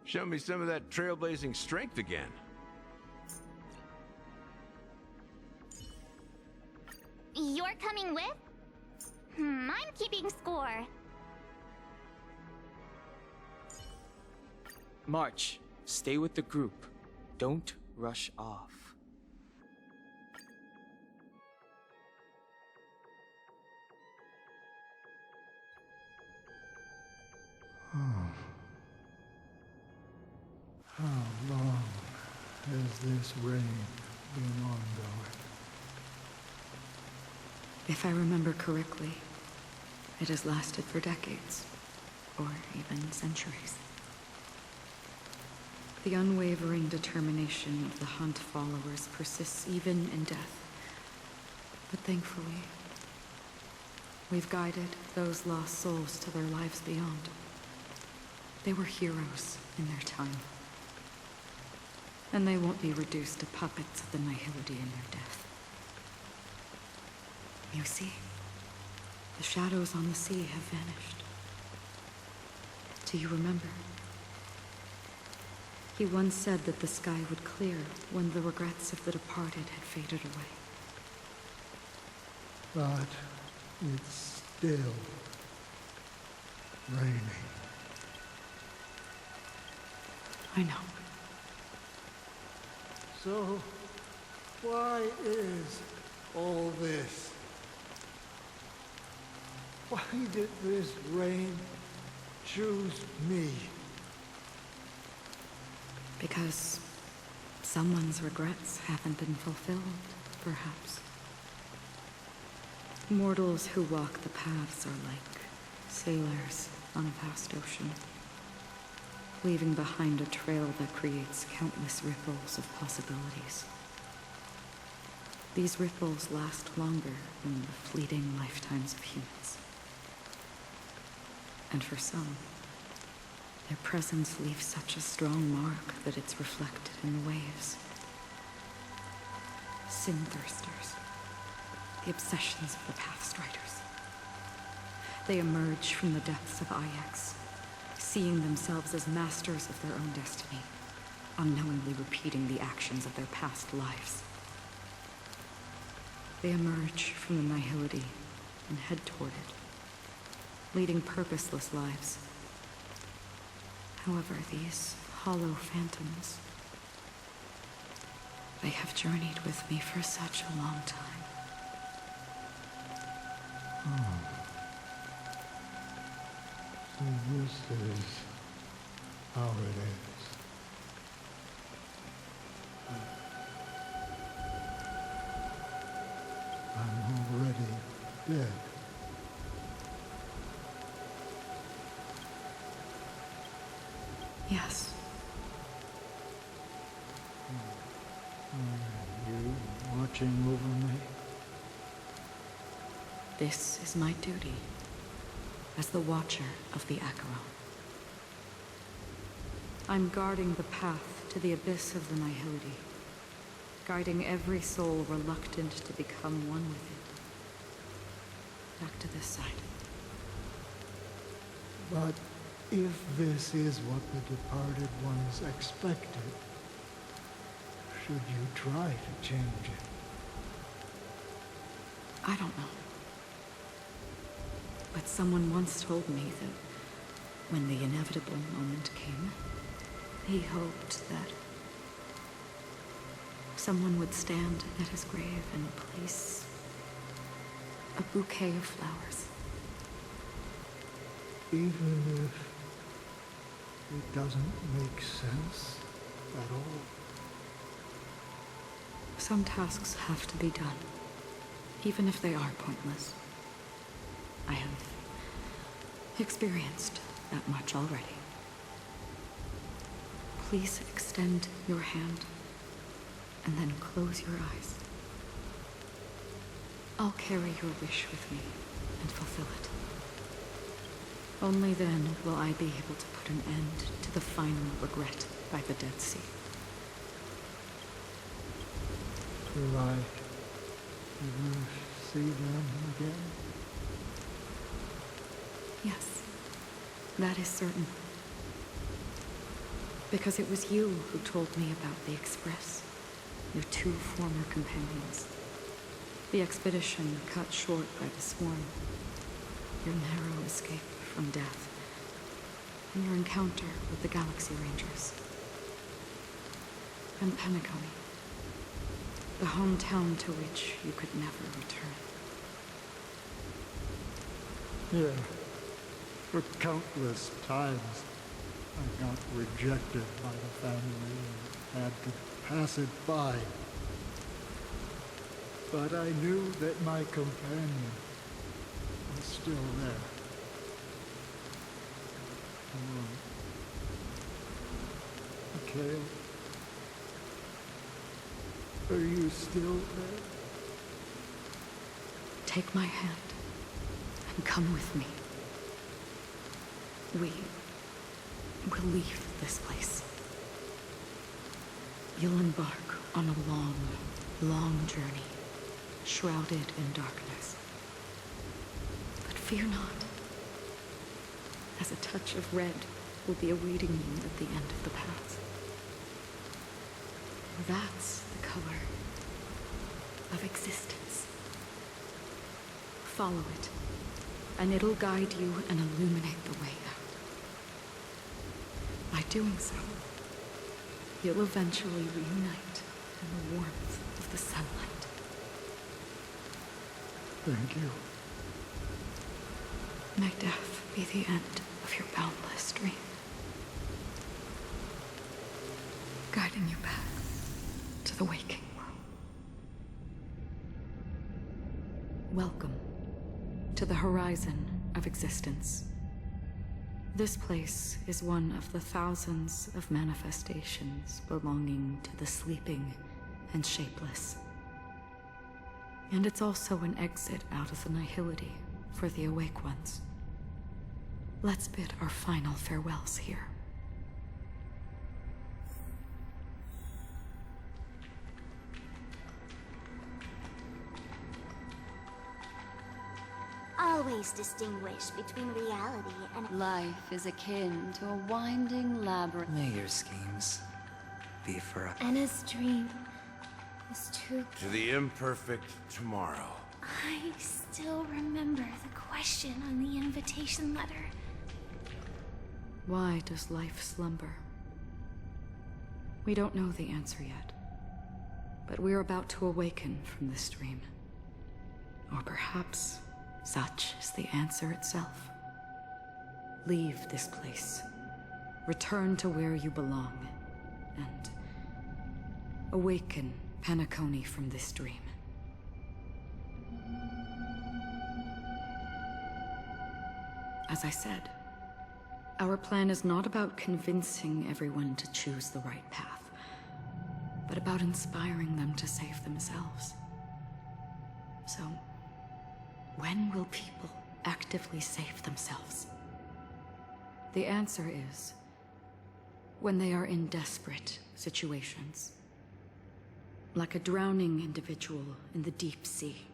Show me some of that trailblazing strength again. You're coming with? I'm keeping score. March. Stay with the group. Don't rush off. How long has this rain been ongoing? If I remember correctly, it has lasted for decades, or even centuries. The unwavering determination of the Hunt followers persists even in death. But thankfully, we've guided those lost souls to their lives beyond. They were heroes in their time. And they won't be reduced to puppets of the nihility in their death. You see, the shadows on the sea have vanished. Do you remember? He once said that the sky would clear when the regrets of the departed had faded away. But it's still raining. I know. So, why is all this? Why did this rain choose me? Because someone's regrets haven't been fulfilled, perhaps. Mortals who walk the paths are like sailors on a vast ocean, leaving behind a trail that creates countless ripples of possibilities. These ripples last longer than the fleeting lifetimes of humans. And for some, their presence leaves such a strong mark that it's reflected in the waves. Sin-thirsters, the obsessions of the Pathstriders. They emerge from the depths of Ix, seeing themselves as masters of their own destiny, unknowingly repeating the actions of their past lives. They emerge from the nihility and head toward it, leading purposeless lives. However, these hollow phantoms, they have journeyed with me for such a long time. So this is how it is. I'm already dead. Yes. Are you watching over me? This is my duty as the Watcher of the Acheron. I'm guarding the path to the abyss of the nihility, guiding every soul reluctant to become one with it. Back to this side. But if this is what the departed ones expected, should you try to change it? I don't know. But someone once told me that when the inevitable moment came, he hoped that someone would stand at his grave and place a bouquet of flowers. Even if it doesn't make sense at all? Some tasks have to be done, even if they are pointless. I have experienced that much already. Please extend your hand and then close your eyes. I'll carry your wish with me and fulfill it. Only then will I be able to put an end to the final regret by the Dead Sea. Will I ever see them again? Yes, that is certain. Because it was you who told me about the Express, your two former companions. The expedition cut short by the swarm, your narrow escape from death, and your encounter with the Galaxy Rangers. And Penacony, the hometown to which you could never return. Yeah. For countless times, I got rejected by the family and had to pass it by. But I knew that my companion was still there. Mikhail, are you still there? Take my hand and come with me. We will leave this place. You'll embark on a long, long journey, shrouded in darkness. But fear not, as a touch of red will be awaiting you at the end of the path. That's the color of existence. Follow it, and it'll guide you and illuminate the way out. By doing so, you'll eventually reunite in the warmth of the sunlight. Thank you. May death be the end of your boundless dream, guiding you back to the waking world. Welcome to the horizon of existence. This place is one of the thousands of manifestations belonging to the sleeping and shapeless. And it's also an exit out of the nihility for the awake ones. Let's bid our final farewells here. Always distinguish between reality and Life is akin to a winding labyrinth. May your schemes be forever. Anna's dream is too. To the imperfect tomorrow. I still remember the question on the invitation letter. Why does life slumber? We don't know the answer yet, but we're about to awaken from this dream. Or perhaps such is the answer itself. Leave this place, return to where you belong, and awaken Penacony from this dream. As I said, our plan is not about convincing everyone to choose the right path, but about inspiring them to save themselves. So, when will people actively save themselves? The answer is when they are in desperate situations. Like a drowning individual in the deep sea.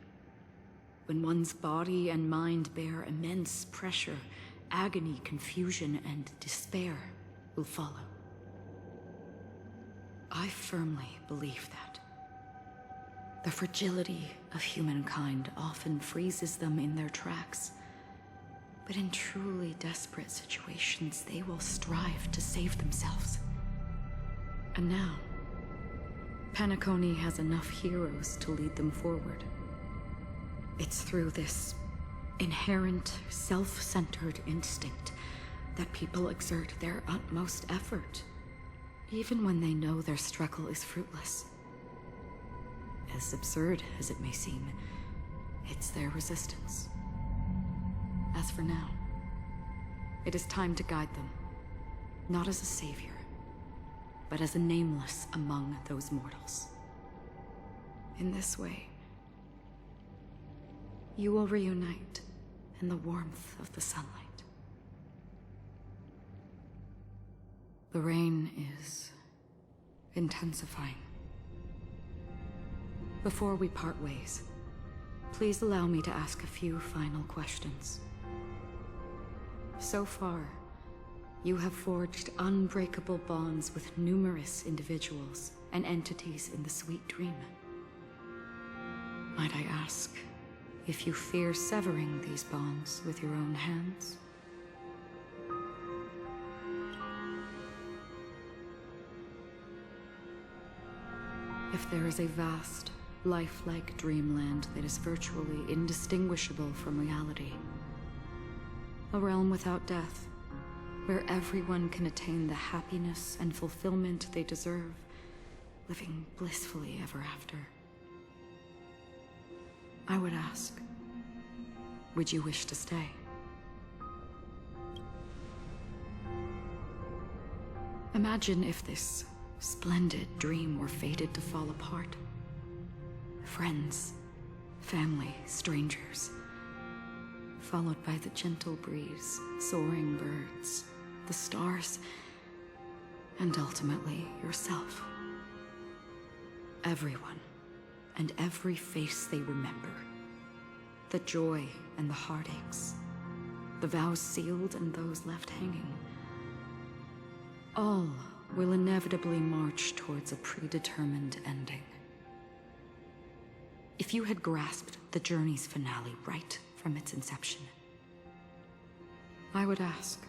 When one's body and mind bear immense pressure, agony, confusion, and despair will follow. I firmly believe that. The fragility of humankind often freezes them in their tracks. But in truly desperate situations, they will strive to save themselves. And now, Penacony has enough heroes to lead them forward. It's through this inherent, self-centered instinct that people exert their utmost effort, even when they know their struggle is fruitless. As absurd as it may seem, it's their resistance. As for now, it is time to guide them, not as a savior, but as a nameless among those mortals. In this way, you will reunite in the warmth of the sunlight. The rain is intensifying. Before we part ways, please allow me to ask a few final questions. So far, You have forged unbreakable bonds with numerous individuals and entities in the sweet dream. Might I ask if you fear severing these bonds with your own hands? If there is a vast, lifelike dreamland that is virtually indistinguishable from reality, a realm without death, where everyone can attain the happiness and fulfillment they deserve, living blissfully ever after, I would ask, would you wish to stay? Imagine if this splendid dream were fated to fall apart. Friends, family, strangers, followed by the gentle breeze, soaring birds, the stars, and ultimately yourself. Everyone, and every face they remember. The joy and the heartaches, the vows sealed and those left hanging. All will inevitably march towards a predetermined ending. If you had grasped the journey's finale right from its inception, I would ask,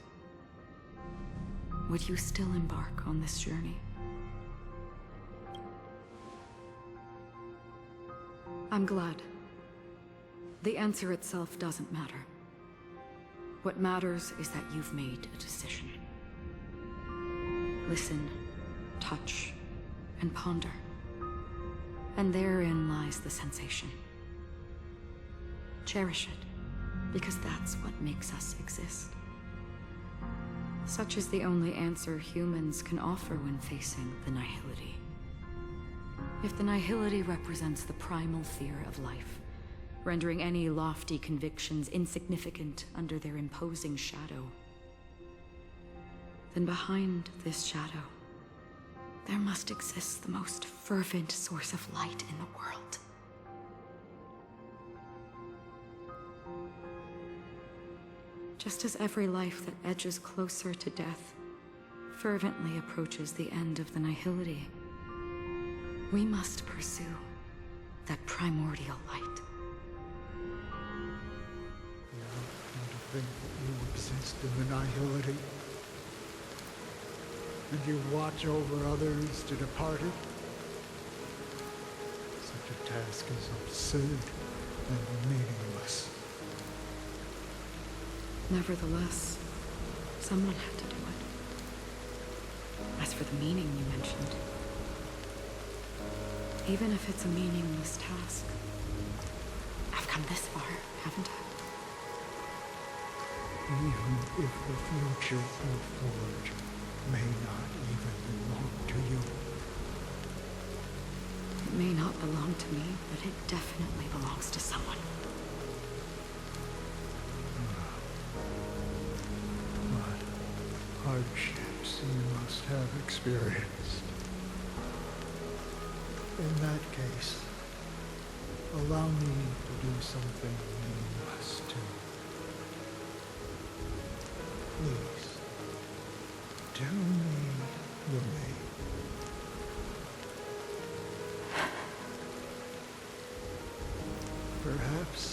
would you still embark on this journey? I'm glad. The answer itself doesn't matter. What matters is that you've made a decision. Listen, touch, and ponder. And therein lies the sensation. Cherish it, because that's what makes us exist. Such is the only answer humans can offer when facing the nihility. If the nihility represents the primal fear of life, rendering any lofty convictions insignificant under their imposing shadow, then behind this shadow, there must exist the most fervent source of light in the world. Just as every life that edges closer to death fervently approaches the end of the nihility, we must pursue that primordial light. You want to think that you exist in the nihility, and you watch over others to depart it? Such a task is absurd and meaningless. Nevertheless, someone had to do it. As for the meaning you mentioned, even if it's a meaningless task, I've come this far, haven't I? Even if the future you forge may not even belong to you. It may not belong to me, but it definitely belongs to someone. What hardships you must have experienced. In that case, allow me to do something you must too. Please, tell me your name. Perhaps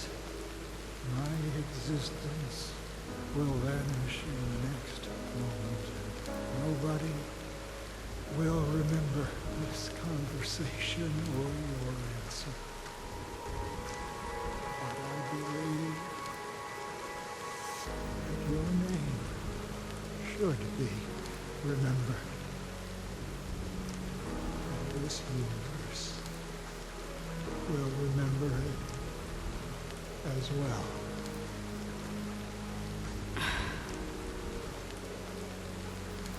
my existence will vanish in the next moment, and nobody will remember this conversation or your answer. But I believe that your name should be remembered. And this universe will remember it as well.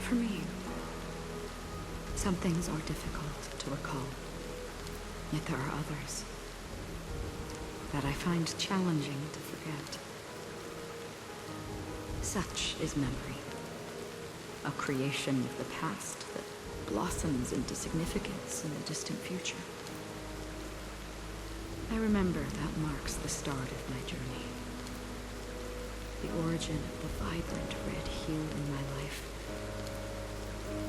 For me, some things are difficult to recall, yet there are others that I find challenging to forget. Such is memory, a creation of the past that blossoms into significance in the distant future. I remember that marks the start of my journey, the origin of the vibrant red hue in my life,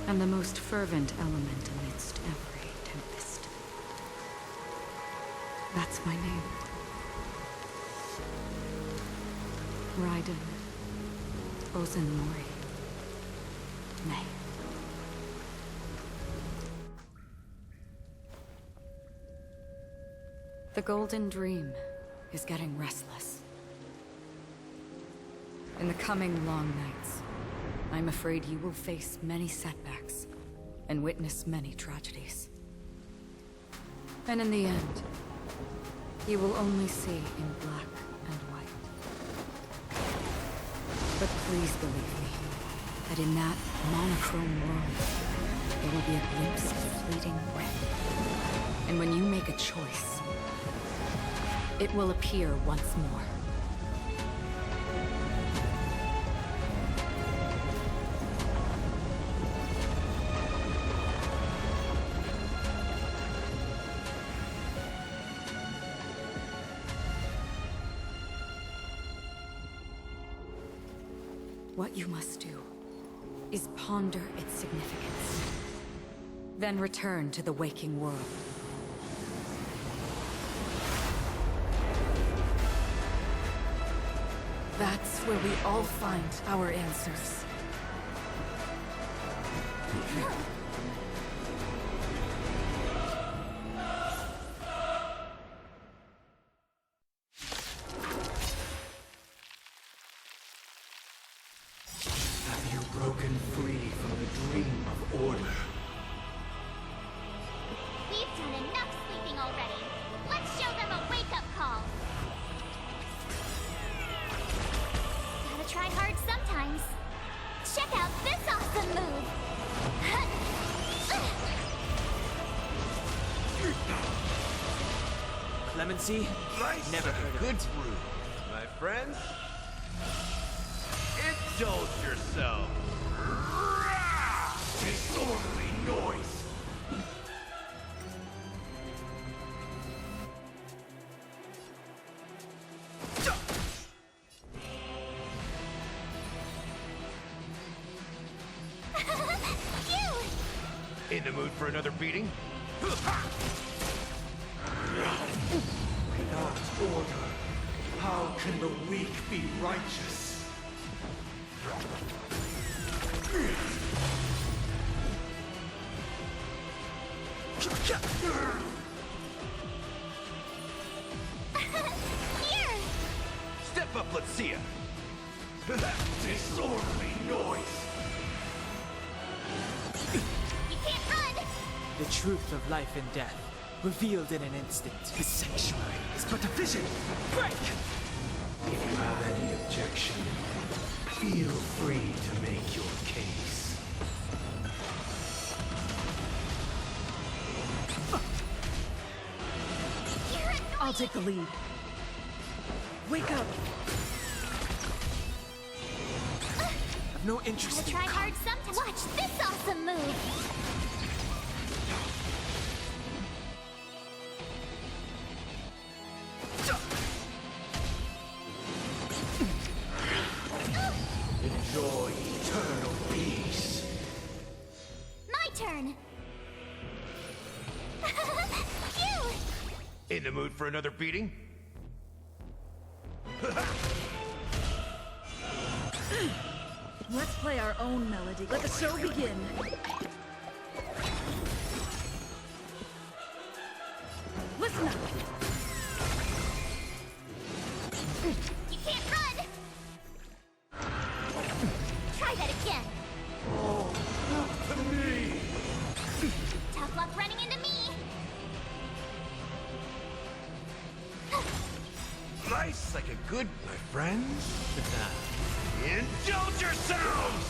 and the most fervent element amidst every tempest. That's my name. Raiden Ozenmori. May. The Golden Dream is getting restless. In the coming long nights, I'm afraid you will face many setbacks and witness many tragedies. And in the end, you will only see in black and white. But please believe me, that in that monochrome world, there will be a glimpse of fleeting red. And when you make a choice, it will appear once more. What you must do is ponder its significance, then return to the waking world. That's where we all find our answers. Have you broken free from the dream of order? We've done enough sleeping already. Let's show them a wake-up call. Gotta try hard sometimes. Check out this awesome move. Clemency? Nice. Never heard of Good it. brew, my friends. Indulge yourself. Disorderly noise. In the mood for another beating? Without order, how can the weak be righteous? Here! Step up, let's see ya. Disorderly noise. You can't run! The truth of life and death, revealed in an instant. The sanctuary is but a vision. Break! If you have any objection, feel free to make your case. I'll take the lead. Wake up! I've no interest Gotta in try hard sometimes. Watch this awesome move! Enjoy eternal peace. My turn! Phew! In the mood for another beating? Let's play our own melody. Let the show begin. Listen up! You can't run! Try that again! To me! Tough luck running into me! Nice like a good, my friends. Indulge yourselves!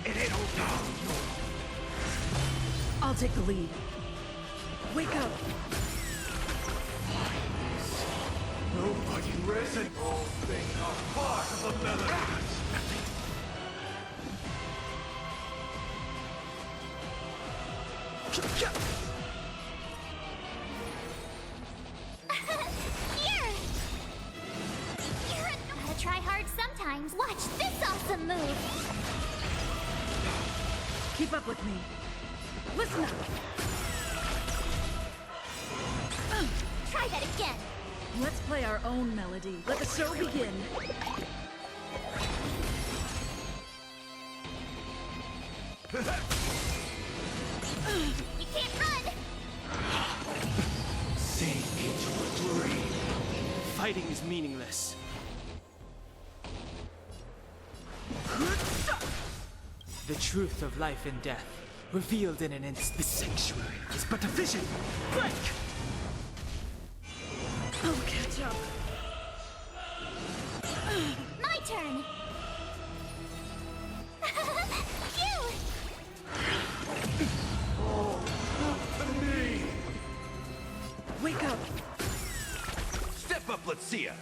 It ain't all down. I'll take the lead. Wake up! Nobody risen. All things are part of the melody. Here! Gotta try hard sometimes. sometimes. Watch this awesome move. Keep up with me. Listen up. Try that again. Let's play our own melody. Let the show begin. You can't run. Sink into a dream. Fighting is meaningless. The truth of life and death, revealed in an instant. The sanctuary is but a vision. Break! I'll catch up. My turn. You. Wake up. Step up, let's see ya.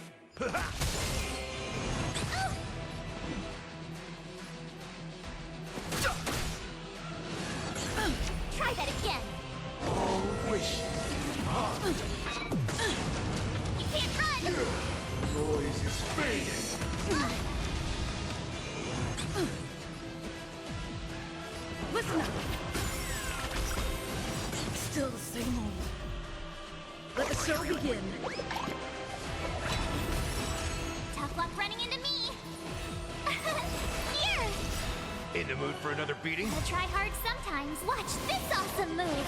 Try that again. All wishes. You can't run. Noise is fading. Listen up. Still the same old. Let the show begin. Tough luck running into me. Here. In the mood for another beating? I'll try hard sometimes. Watch this awesome move.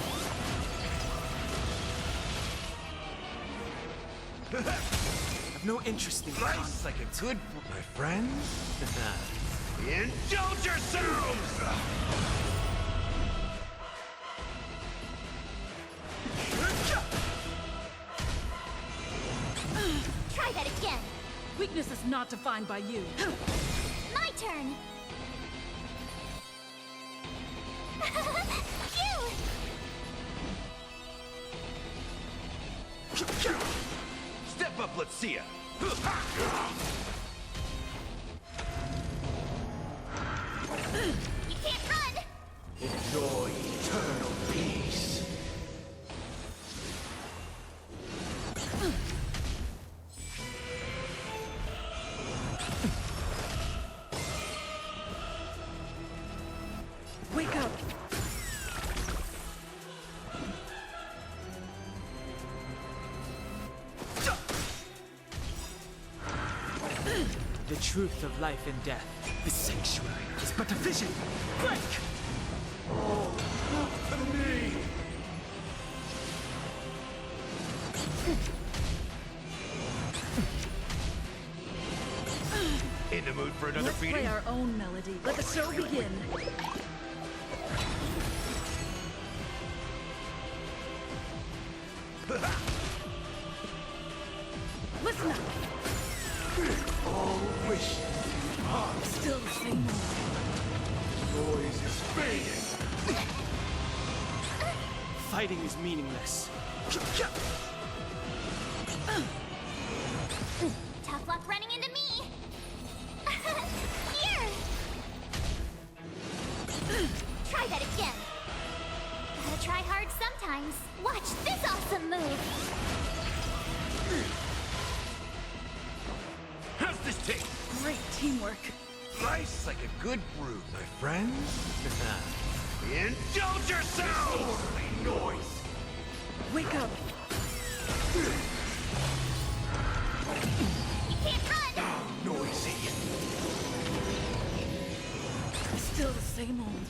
I've no interest in Rice conflict. like a good my friends. Indulge yourselves! Try that again. Weakness is not defined by you. My turn. You. Step up, let's see ya. You can't run. Enjoy eternal peace. Wake up. The truth of life and death, the sanctuary is but a vision. Break! In the mood for another Let's beating? play our own melody. Let the show begin. Listen up. All wishes. Still the same old. Noise is fading. Fighting is meaningless. Tough luck running into me. Here. Try that again. Gotta try hard sometimes. Watch this awesome move. How's this taste? Great teamwork. Rice like a good brew, my friends. Indulge yourselves! Noise. Wake up. You can't run. Noisy. Still the same old.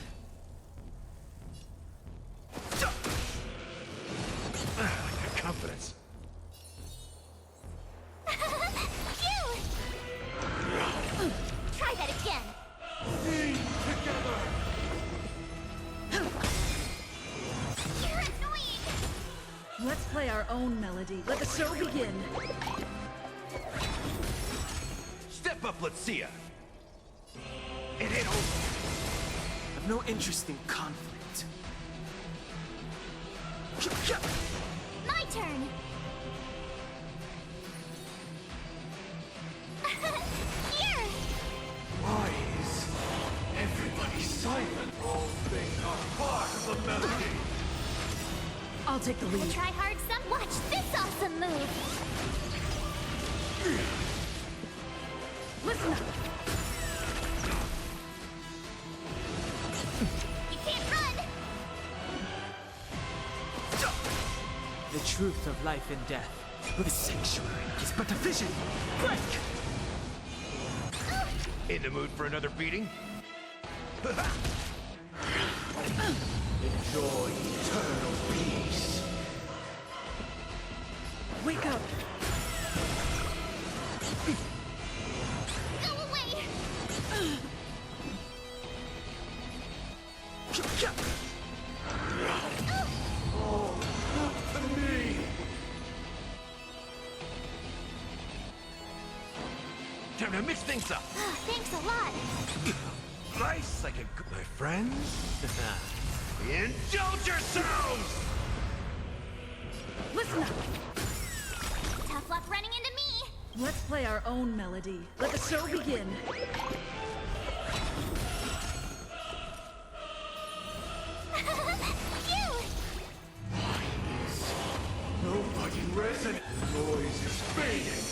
Like a confidence. You. Try that again. Together. You're annoying. Let's play our own melody. Let the show begin. Step up, let's see ya. It ain't over. I've no interest in conflict. My turn. Here. Why is everybody silent? All things are part of the melody. I'll take the lead. Try hard some. Watch this awesome move. Listen up. truth of life and death. The sanctuary is but a vision. Break! In the mood for another beating? Enjoy eternal peace. Wake up! Go away! Oh, not to me! Time to mix things up. Thanks a lot. Nice like a good... My friends? Indulge yourselves! Listen up! Tough luck running into me. Let's play our own melody. Let the show begin. Phew! Nobody resonant. Noise is fading.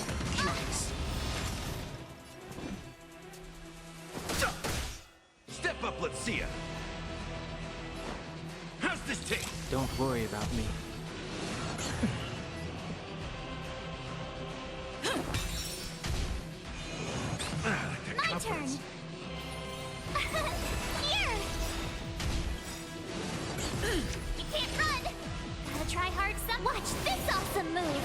Step up, let's see ya. How's this taste? Don't worry about me. My turn. Here. You can't run. Gotta try hard some. Watch this awesome move.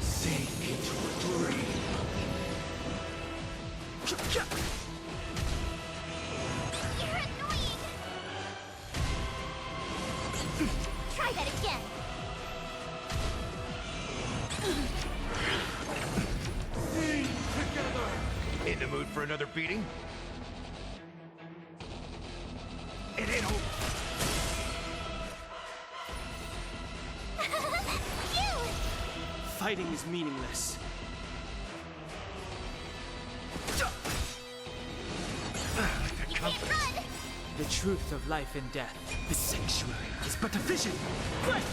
Sink into a dream. You're annoying. Try that again. Sing together. In the mood for another beating? It ain't over. Phew! Fighting is meaningless. You can't run. The truth of life and death. The sanctuary is but a vision. Break!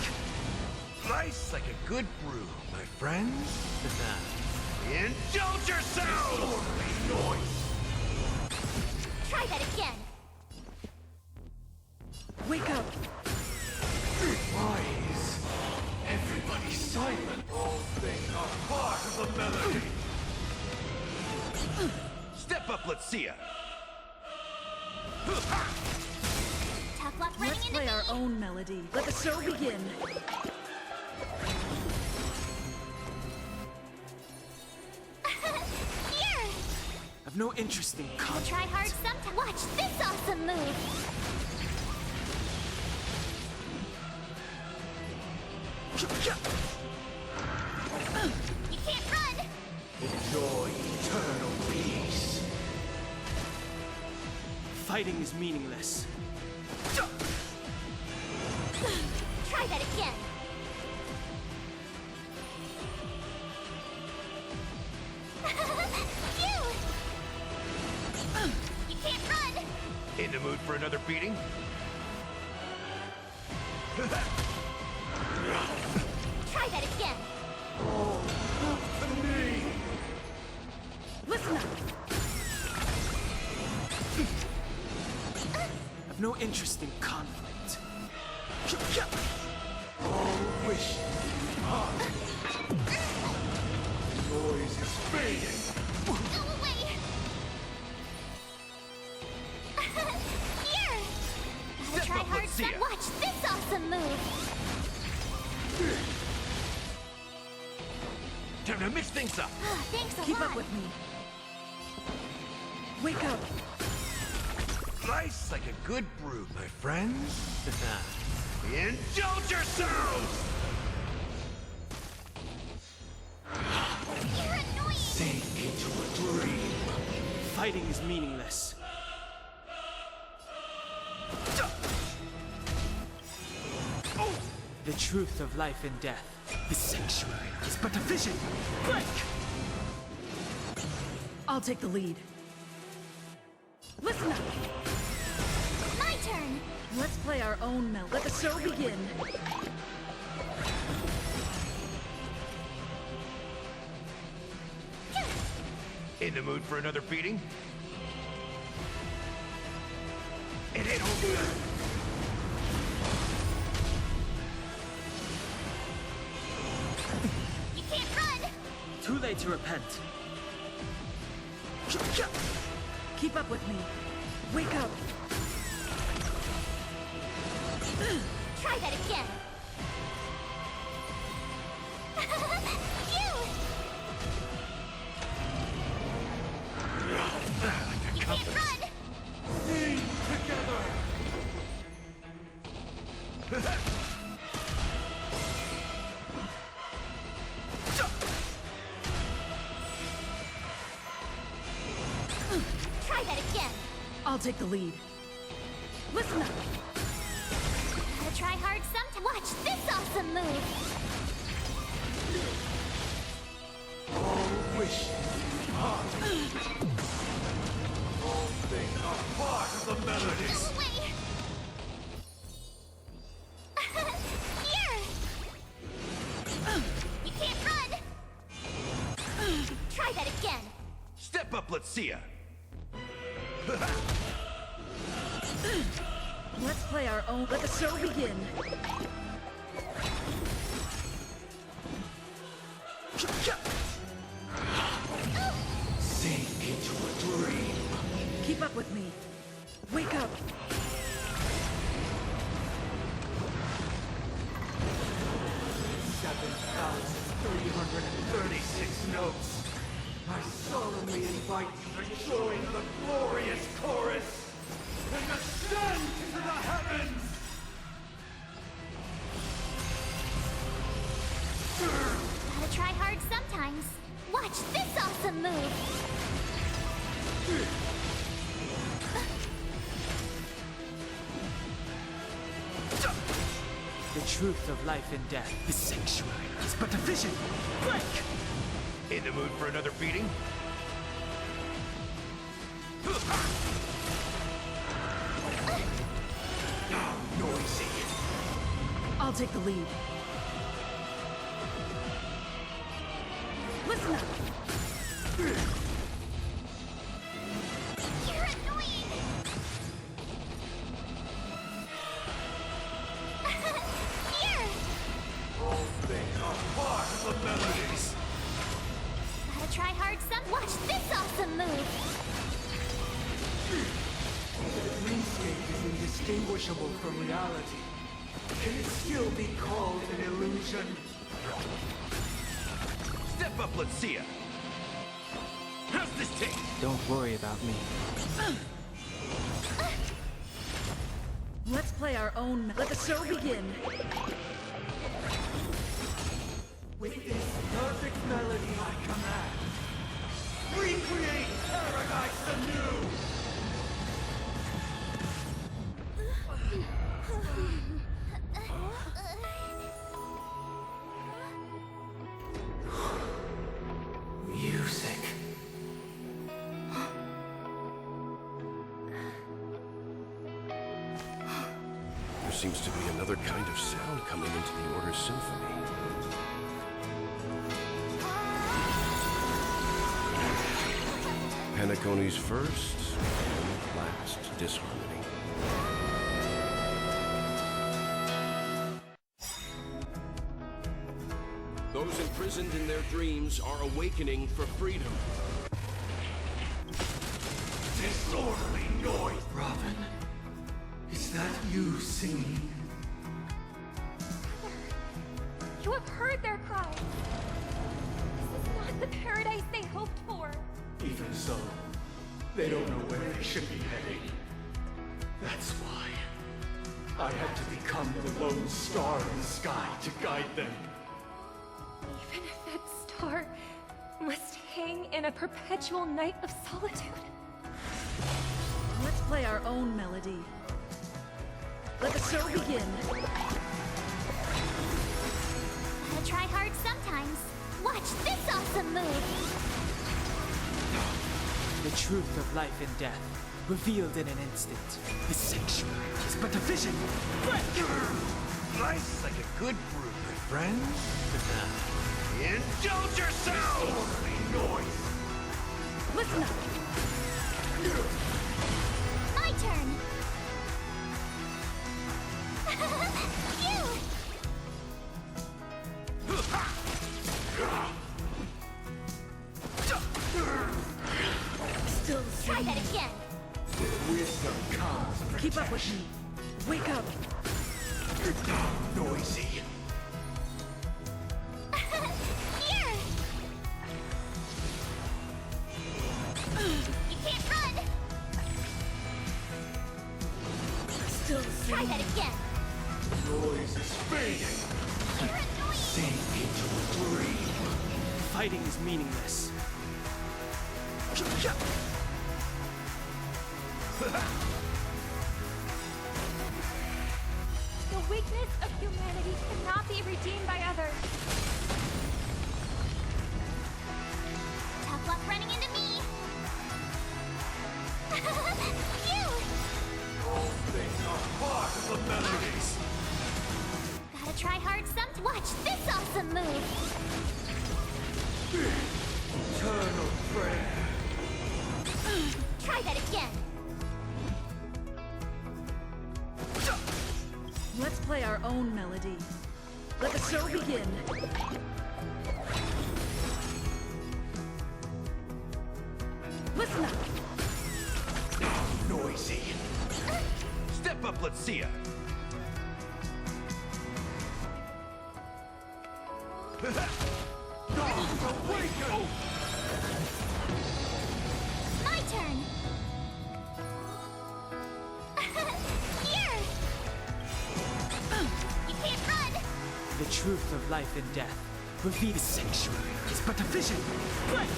Nice like a good brew, my friends. Indulge yourselves! Noise. Try that again. Wake up! Wise. Everybody silent. All things are part of the melody. Step up, let's see ya. Tough luck running Let's into play me. our own melody. Let the show begin. Here. I've no interest in Gotta conflict. try hard sometime. Watch this awesome move. You can't run. Enjoy eternal peace. Fighting is meaningless. Try that again. Phew! You can't run. In the mood for another beating? Try that again. To me. Listen up! I've no interest in conflict. All wish depart. Noise is fading. Go away. Here. Gotta Step try up, hard let's see some. ya. Watch this awesome move. Time to mix things up. Thanks a Keep lot. up with me. Wake up! Nice like a good brew, my friends. Indulge yourselves! You're annoying. Sink into a dream. Fighting is meaningless. The truth of life and death. The sanctuary is but a vision. Break! I'll take the lead. Listen up! My turn. Let's play our own melody. Let the show begin. In the mood for another beating? It ain't over. Too late to repent. Keep up with me. Wake up. Try that again. You! You can't run! Sing together! Try that again. I'll take the lead. Listen up. Gotta try hard sometime. Watch this awesome move. All wishes heart. All things are part of the melody. Go away! Here! You can't run! Try that again. Step up, let's see ya. Let's play our own. Let the show begin. Sink into a dream. Keep up with me. Wake up. 7,336 notes. I solemnly invite you to join the glorious chorus and ascend into the heavens! Gotta try hard sometimes. Watch this awesome move. The truth of life and death, the sanctuary, is but a vision. Break! In the mood for another beating? Now noisy. I'll take the lead. Listen up. You're annoying. Here! All things are part of the melodies. Gotta try hard some. Watch this awesome move. The dreamscape is indistinguishable from reality. Can it still be called an illusion? Step up, let's see ya. How's this taste? Don't worry about me. Let's play our own. Let the show begin. With this perfect melody I command, recreate paradise anew! Music. There seems to be another kind of sound coming into the Order's symphony. Paniconi's first and last disharmony. Those imprisoned in their dreams are awakening for freedom. Disorderly noise! Robin, is that you singing? You have heard their cries. This is not the paradise they hoped for. Even so, they don't know where they should be heading. That's why I had to become the lone star in the sky to guide them. Even if that star must hang in a perpetual night of solitude. Let's play our own melody. Let the show begin. Gotta try hard sometimes. Watch this awesome move. The truth of life and death, revealed in an instant. The sanctuary is but a vision. Break! Life's like a good brew, my friends. Indulge yourself! Disorderly noise! Listen up. My turn. you! Try that again. Wisdom comes protection. Keep up with me. Wake up. Noisy. Here! You can't run! Still the same. Try that again. Noise is fading. You're annoying! Sink into a dream. Fighting is meaningless. The weakness of humanity cannot be redeemed by others. Tough luck running into me! Phew! All things are part of the melodies. Gotta try hard some. Watch this awesome move! Eternal prayer. Try that again. Let's play our own melody. Let the show begin. Listen up. Noisy. Step up, let's see ya. Awaken! My turn! Here! You can't run! The truth of life and death. Reveal the sanctuary is but a vision. Break!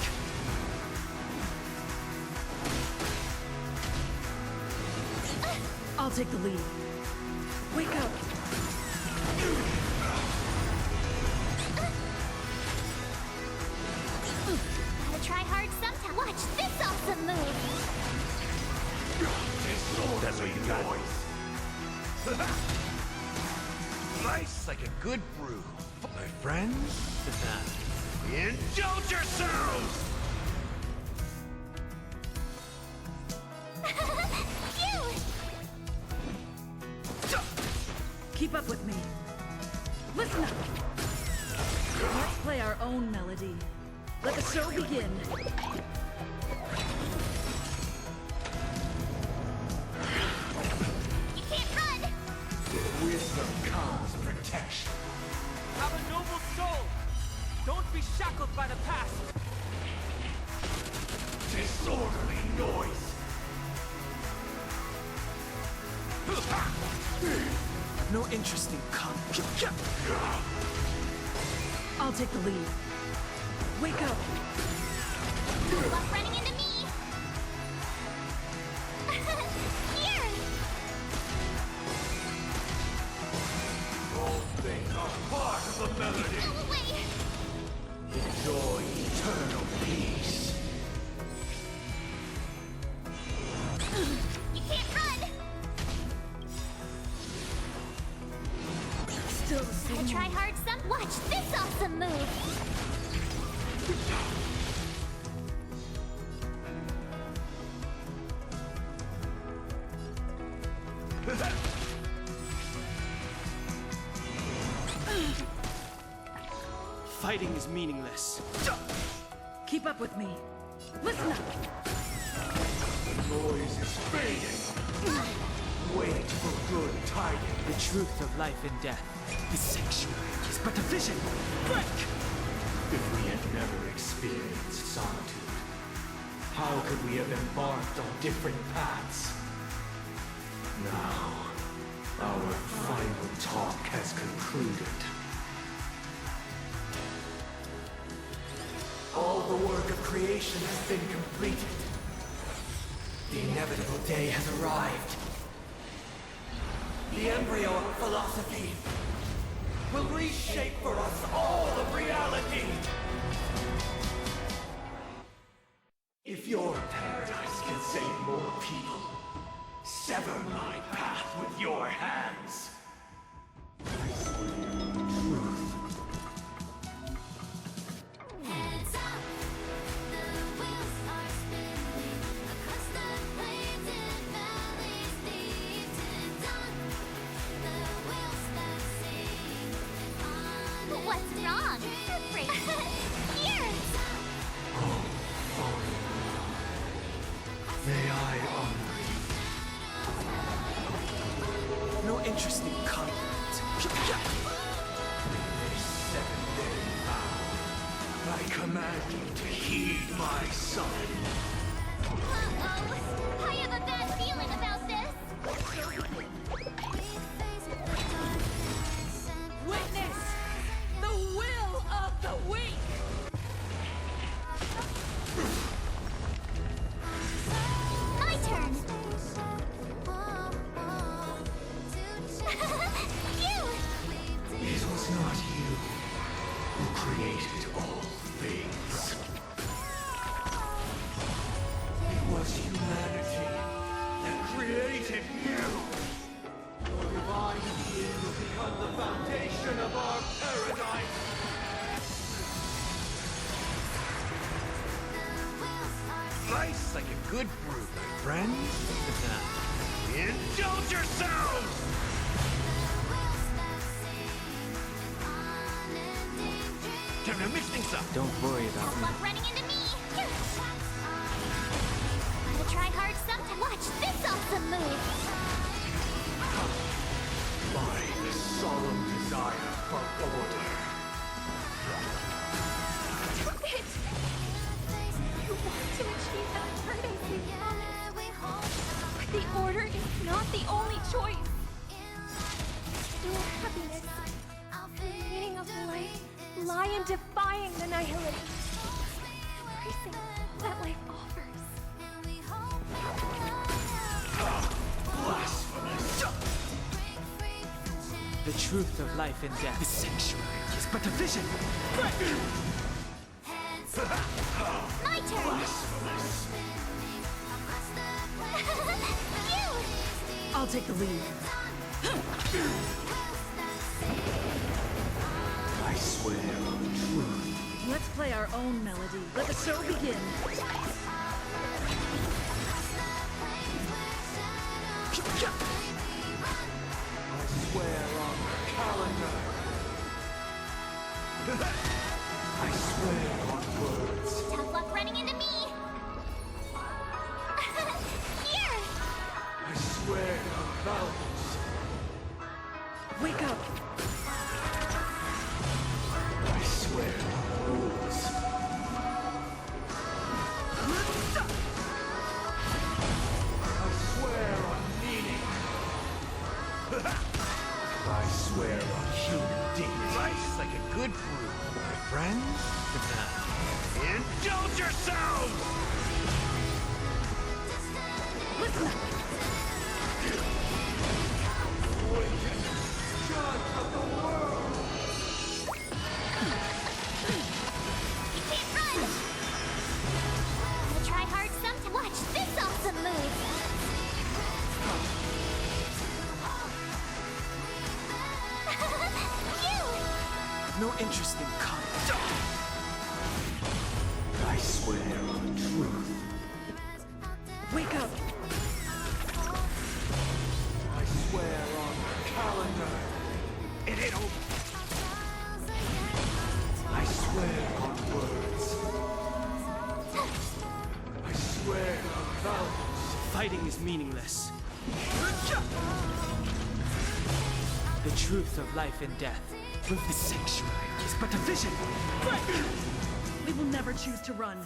I'll take the lead. Wake up. Gotta try hard sometime. Watch this awesome move! That's what you got. Nice, like a good brew. My friends, indulge yourselves! Phew! Keep up with me. Listen up. Let's play our own melody. Let the show begin. You can't run! Wisdom comes protection. Have a noble soul. Don't be shackled by the past. Disorderly noise. No interest in I'll take the lead. Wake up. Tough luck running into me! Here! All things are part of the melody. Go away! Enjoy eternal peace. You can't run! Still the same. Gotta try hard some. Watch this awesome move! Fighting is meaningless. Keep up with me. Listen up. The noise is fading. Wait for good tidings. The truth of life and death. The sanctuary is but a vision. Break! If we had never experienced solitude, how could we have embarked on different paths? Now, our final talk has concluded. All the work of creation has been completed. The inevitable day has arrived. The embryo of philosophy will reshape for us all of reality. If your paradise can save more people, sever my path with your hands. Heads up, the wheels are spinning across the plains and valleys deep to dawn. The wheels that sing on. What's wrong? Here! I honor you. No interest in conflict. This 7-day vow, I command you to heed my son. Uh-oh! I have a bad feeling about this! Witness the will of the weak! My turn! You! It was not you who created all things. It was humanity that created you. Your divine being will become the foundation of our paradise. Nice, like a good brew, my friends. Indulge yourselves! Time to mix things up. Don't worry about Tough me. luck running into me! Gotta try hard sometime. Watch this awesome move! By the solemn desire for order. Stop it! You want to achieve that paradise you promised. But the order is not the only choice. Your happiness, the meaning of life, lie in defying the nihility. Embracing what life offers. Blasphemous! The truth of life and death. The sanctuary is but a vision. My turn! Blasphemous! You! I'll take the lead. I swear on truth. Let's play our own melody. Let the show begin. I swear on the calendar. I swear on words. Tough luck running into me! Here! I swear on vows. Wake up. I swear on rules. I swear on meaning. I swear on human dignity. Nice, like a good brew, my friends. Indulge yourselves! Listen up. You can't run! Gotta try hard sometime. Watch this awesome move! You! No interest in conflict. I swear on truth. Wake up. I swear on the calendar. It ain't over. I swear on words. I swear on vows. Fighting is meaningless. The truth of life and death. With the sanctuary is but a vision. We will never choose to run.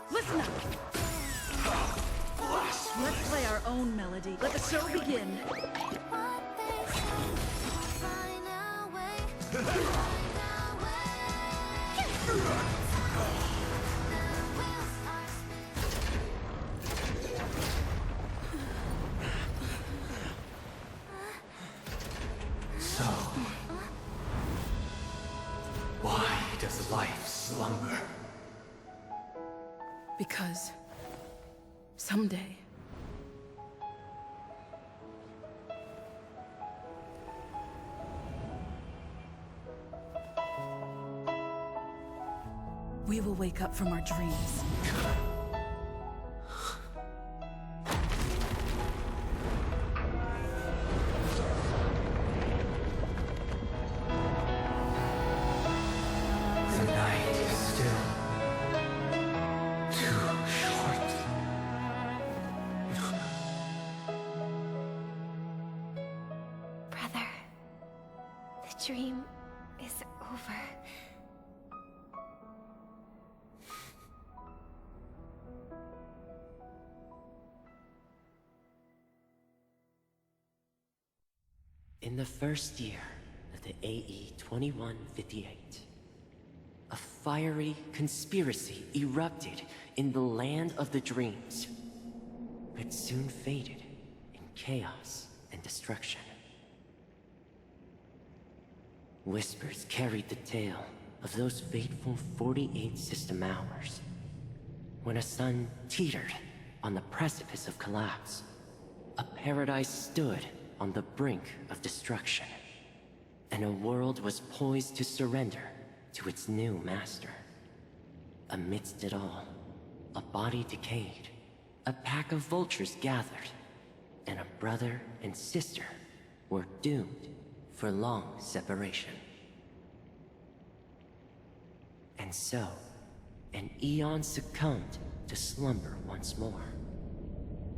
Listen up. Let's play our own melody. Let the show begin. So, why does life slumber? Because someday we will wake up from our dreams. The night is still too short. dream is over. In the first year of the AE 2158, a fiery conspiracy erupted in the land of the dreams, but soon faded in chaos and destruction. Whispers carried the tale of those fateful 48 system hours, when a sun teetered on the precipice of collapse. A paradise stood on the brink of destruction, and a world was poised to surrender to its new master. Amidst it all, a body decayed, a pack of vultures gathered, and a brother and sister were doomed for long separation. And so, an eon succumbed to slumber once more.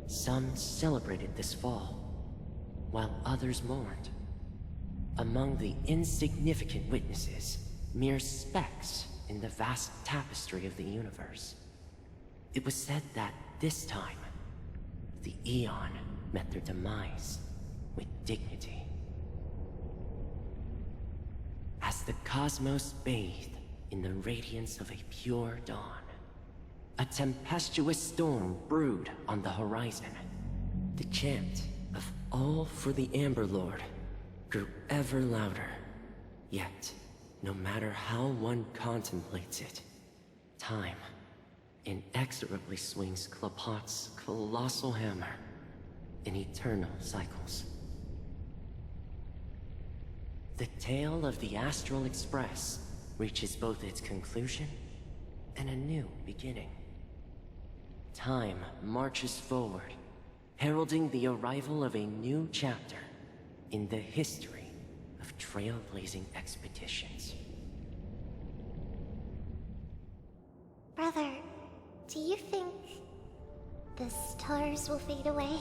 Some celebrated this fall, while others mourned. Among the insignificant witnesses, mere specks in the vast tapestry of the universe. It was said that this time, the Eon met their demise with dignity. As the cosmos bathed in the radiance of a pure dawn, a tempestuous storm brewed on the horizon. The chant of "All for the Amber Lord" grew ever louder. Yet, no matter how one contemplates it, time inexorably swings Klapot's colossal hammer in eternal cycles. The tale of the Astral Express reaches both its conclusion and a new beginning. Time marches forward, heralding the arrival of a new chapter in the history of trailblazing expeditions. Brother, do you think the stars will fade away?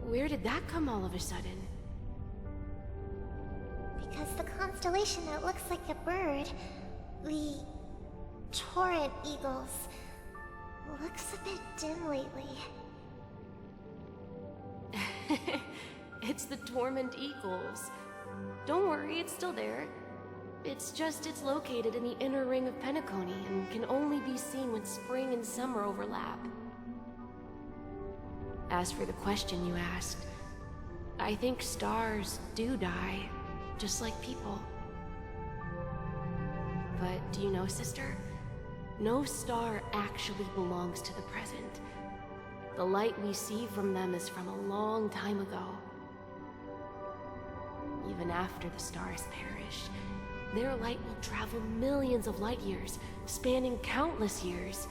Where did that come all of a sudden? Because the constellation that looks like a bird, the Torrent Eagles, looks a bit dim lately. It's the Torment Eagles. Don't worry, it's still there. It's just it's located in the inner ring of Penacony and can only be seen when spring and summer overlap. As for the question you asked, I think stars do die, just like people. But do you know, sister? No star actually belongs to the present. The light we see from them is from a long time ago. Even after the stars perish, their light will travel millions of light years, spanning countless years,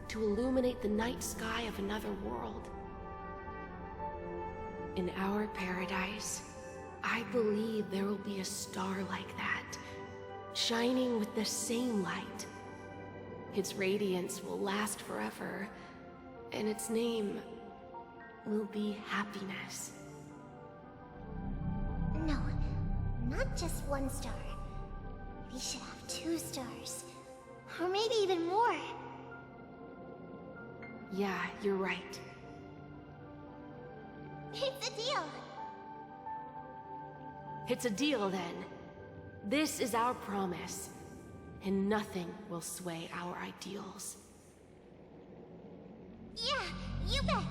to illuminate the night sky of another world. In our paradise, I believe there will be a star like that, shining with the same light. Its radiance will last forever, and its name will be happiness. No, not just one star. We should have 2 stars. Or maybe even more. Yeah, you're right. It's a deal. It's a deal, then. This is our promise, and nothing will sway our ideals. Yeah, you bet.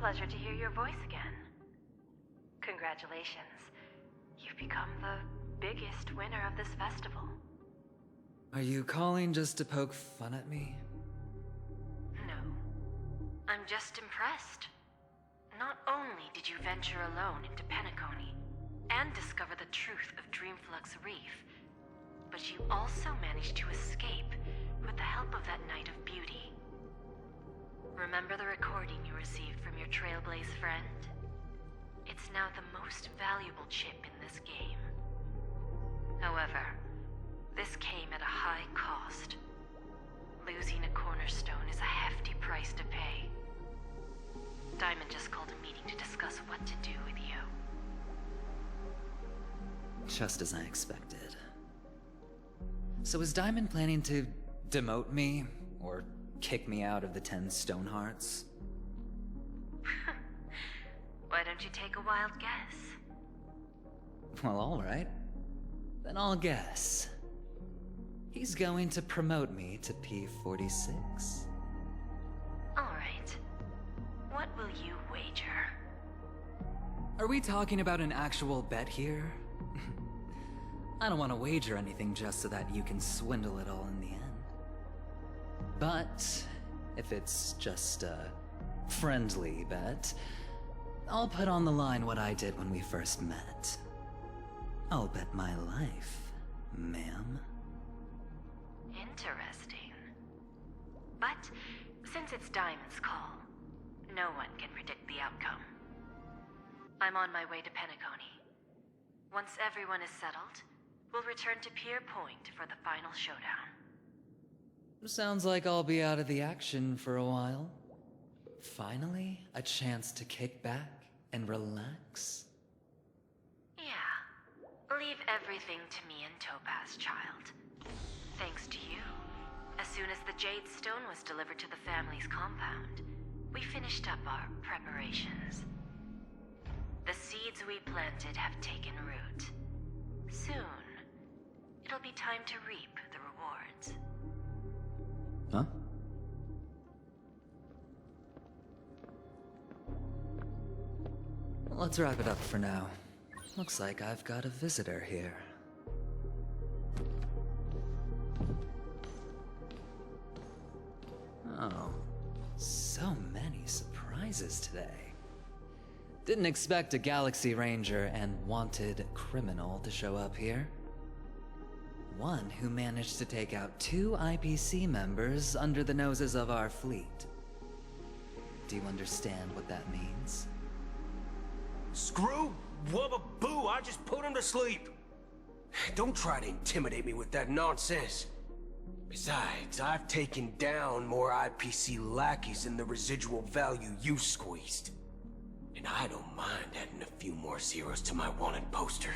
Pleasure to hear your voice again. Congratulations. You've become the biggest winner of this festival. Are you calling just to poke fun at me? No. I'm just impressed. Not only did you venture alone into Penacony and discover the truth of Dreamflux Reef, but you also managed to escape with the help of that Knight of Beauty. Remember the recording you received from your Trailblaze friend? It's now the most valuable chip in this game. However, this came at a high cost. Losing a cornerstone is a hefty price to pay. Diamond just called a meeting to discuss what to do with you. Just as I expected. So is Diamond planning to demote me, or kick me out of the 10 Stonehearts? Why don't you take a wild guess? Well, alright. Then I'll guess. He's going to promote me to P46. Alright. What will you wager? Are we talking about an actual bet here? I don't want to wager anything just so that you can swindle it all in the end. But if it's just a friendly bet, I'll put on the line what I did when we first met. I'll bet my life, ma'am. Interesting. But since it's Diamond's call, no one can predict the outcome. I'm on my way to Penacony. Once everyone is settled, we'll return to Pier Point for the final showdown. Sounds like I'll be out of the action for a while. Finally, a chance to kick back and relax. Yeah. Leave everything to me and Topaz, child. Thanks to you, as soon as the Jade Stone was delivered to the family's compound, we finished up our preparations. The seeds we planted have taken root. Soon, it'll be time to reap the rewards. Huh? Let's wrap it up for now. Looks like I've got a visitor here. Oh, so many surprises today. Didn't expect a Galaxy Ranger and wanted criminal to show up here. One who managed to take out 2 IPC members under the noses of our fleet. Do you understand what that means? Screw wubba boo, I just put him to sleep. Don't try to intimidate me with that nonsense. Besides, I've taken down more IPC lackeys than the residual value you squeezed. And I don't mind adding a few more zeros to my wanted poster.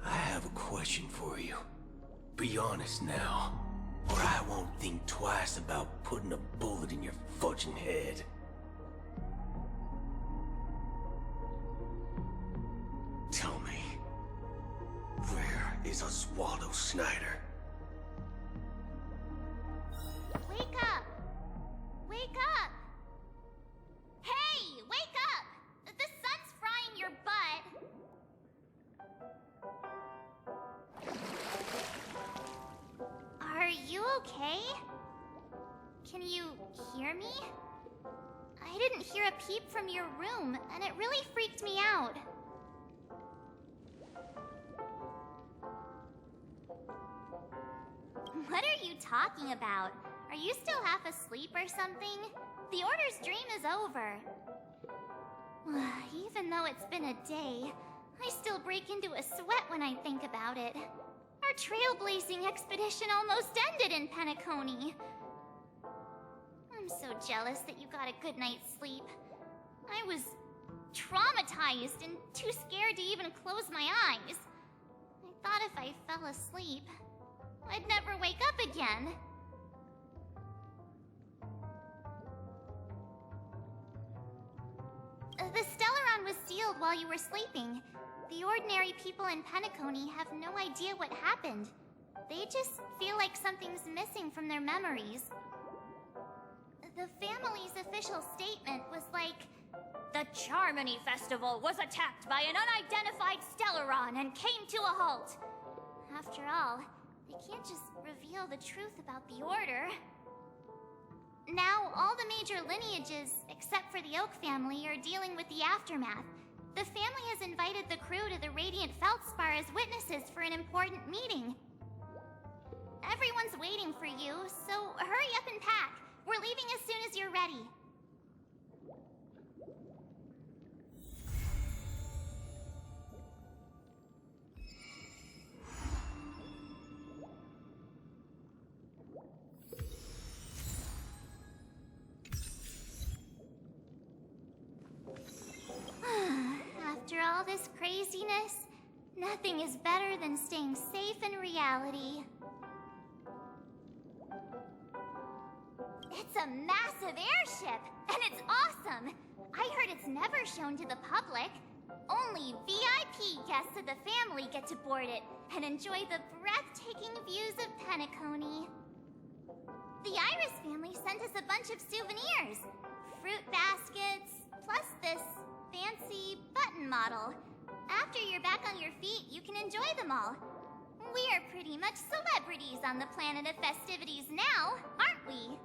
I have a question for you. Be honest now, or I won't think twice about putting a bullet in your fudging head. Tell me, where is Oswaldo Snyder? Wake up! Wake up! Hey, wake up! The sun's frying your butt. Are you okay? Can you hear me? I didn't hear a peep from your room, and it really freaked me out. What are you talking about? Are you still half asleep or something? The Order's dream is over. Even though it's been a day, I still break into a sweat when I think about it. Our trailblazing expedition almost ended in Penacony. I'm so jealous that you got a good night's sleep. I was traumatized and too scared to even close my eyes. I thought if I fell asleep, I'd never wake up again. The Stellaron was sealed while you were sleeping. The ordinary people in Penacony have no idea what happened. They just feel like something's missing from their memories. the family's official statement was like, the Charmony Festival was attacked by an unidentified Stellaron and came to a halt. After all, they can't just reveal the truth about the Order. Now, all the major lineages, except for the Oak family, are dealing with the aftermath. The family has invited the crew to the Radiant Feldspar as witnesses for an important meeting. Everyone's waiting for you, so hurry up and pack. We're leaving as soon as you're ready. After all this craziness, nothing is better than staying safe in reality. It's a massive airship, and it's awesome! I heard it's never shown to the public. Only VIP guests of the family get to board it and enjoy the breathtaking views of Penacony. The Iris family sent us a bunch of souvenirs. Fruit baskets, plus this fancy button model. After you're back on your feet, you can enjoy them all. We are pretty much celebrities on the planet of festivities now, aren't we?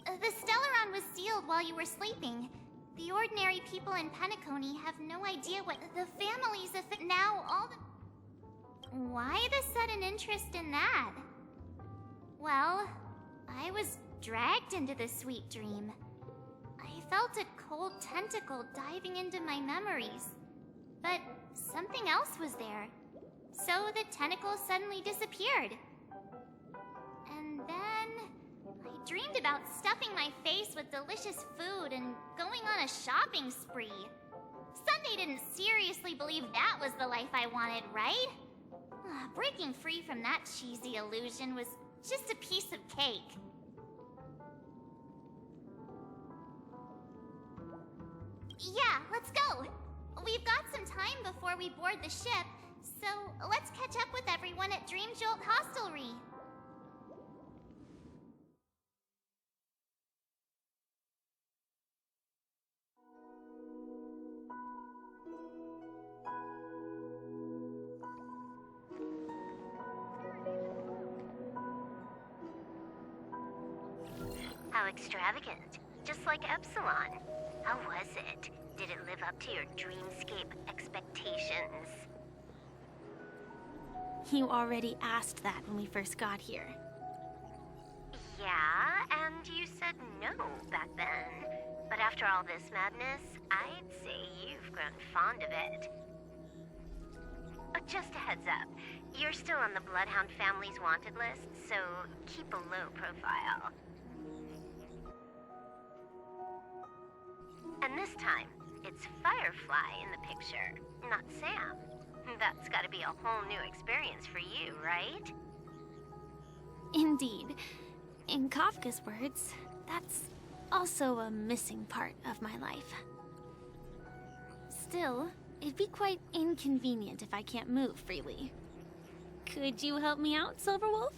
The Stellaron was sealed while you were sleeping. The ordinary people in Penacony have no idea what the families of now all the... Why the sudden interest in that? Well, I was dragged into the sweet dream. I felt a cold tentacle diving into my memories. But something else was there. So the tentacle suddenly disappeared. And then I dreamed about stuffing my face with delicious food and going on a shopping spree. Sunday didn't seriously believe that was the life I wanted, right? Breaking free from that cheesy illusion was just a piece of cake. Yeah, let's go. We've got some time before we board the ship, so let's catch up with everyone at Dream Jolt Hostelry. How extravagant. Just like Epsilon. How was it? Did it live up to your dreamscape expectations? You already asked that when we first got here. Yeah, and you said no back then. But after all this madness, I'd say you've grown fond of it. Just a heads up, you're still on the Bloodhound family's wanted list, so keep a low profile. And this time, it's Firefly in the picture, not Sam. That's gotta be a whole new experience for you, right? Indeed. In Kafka's words, that's also a missing part of my life. Still, it'd be quite inconvenient if I can't move freely. Could you help me out, Silverwolf?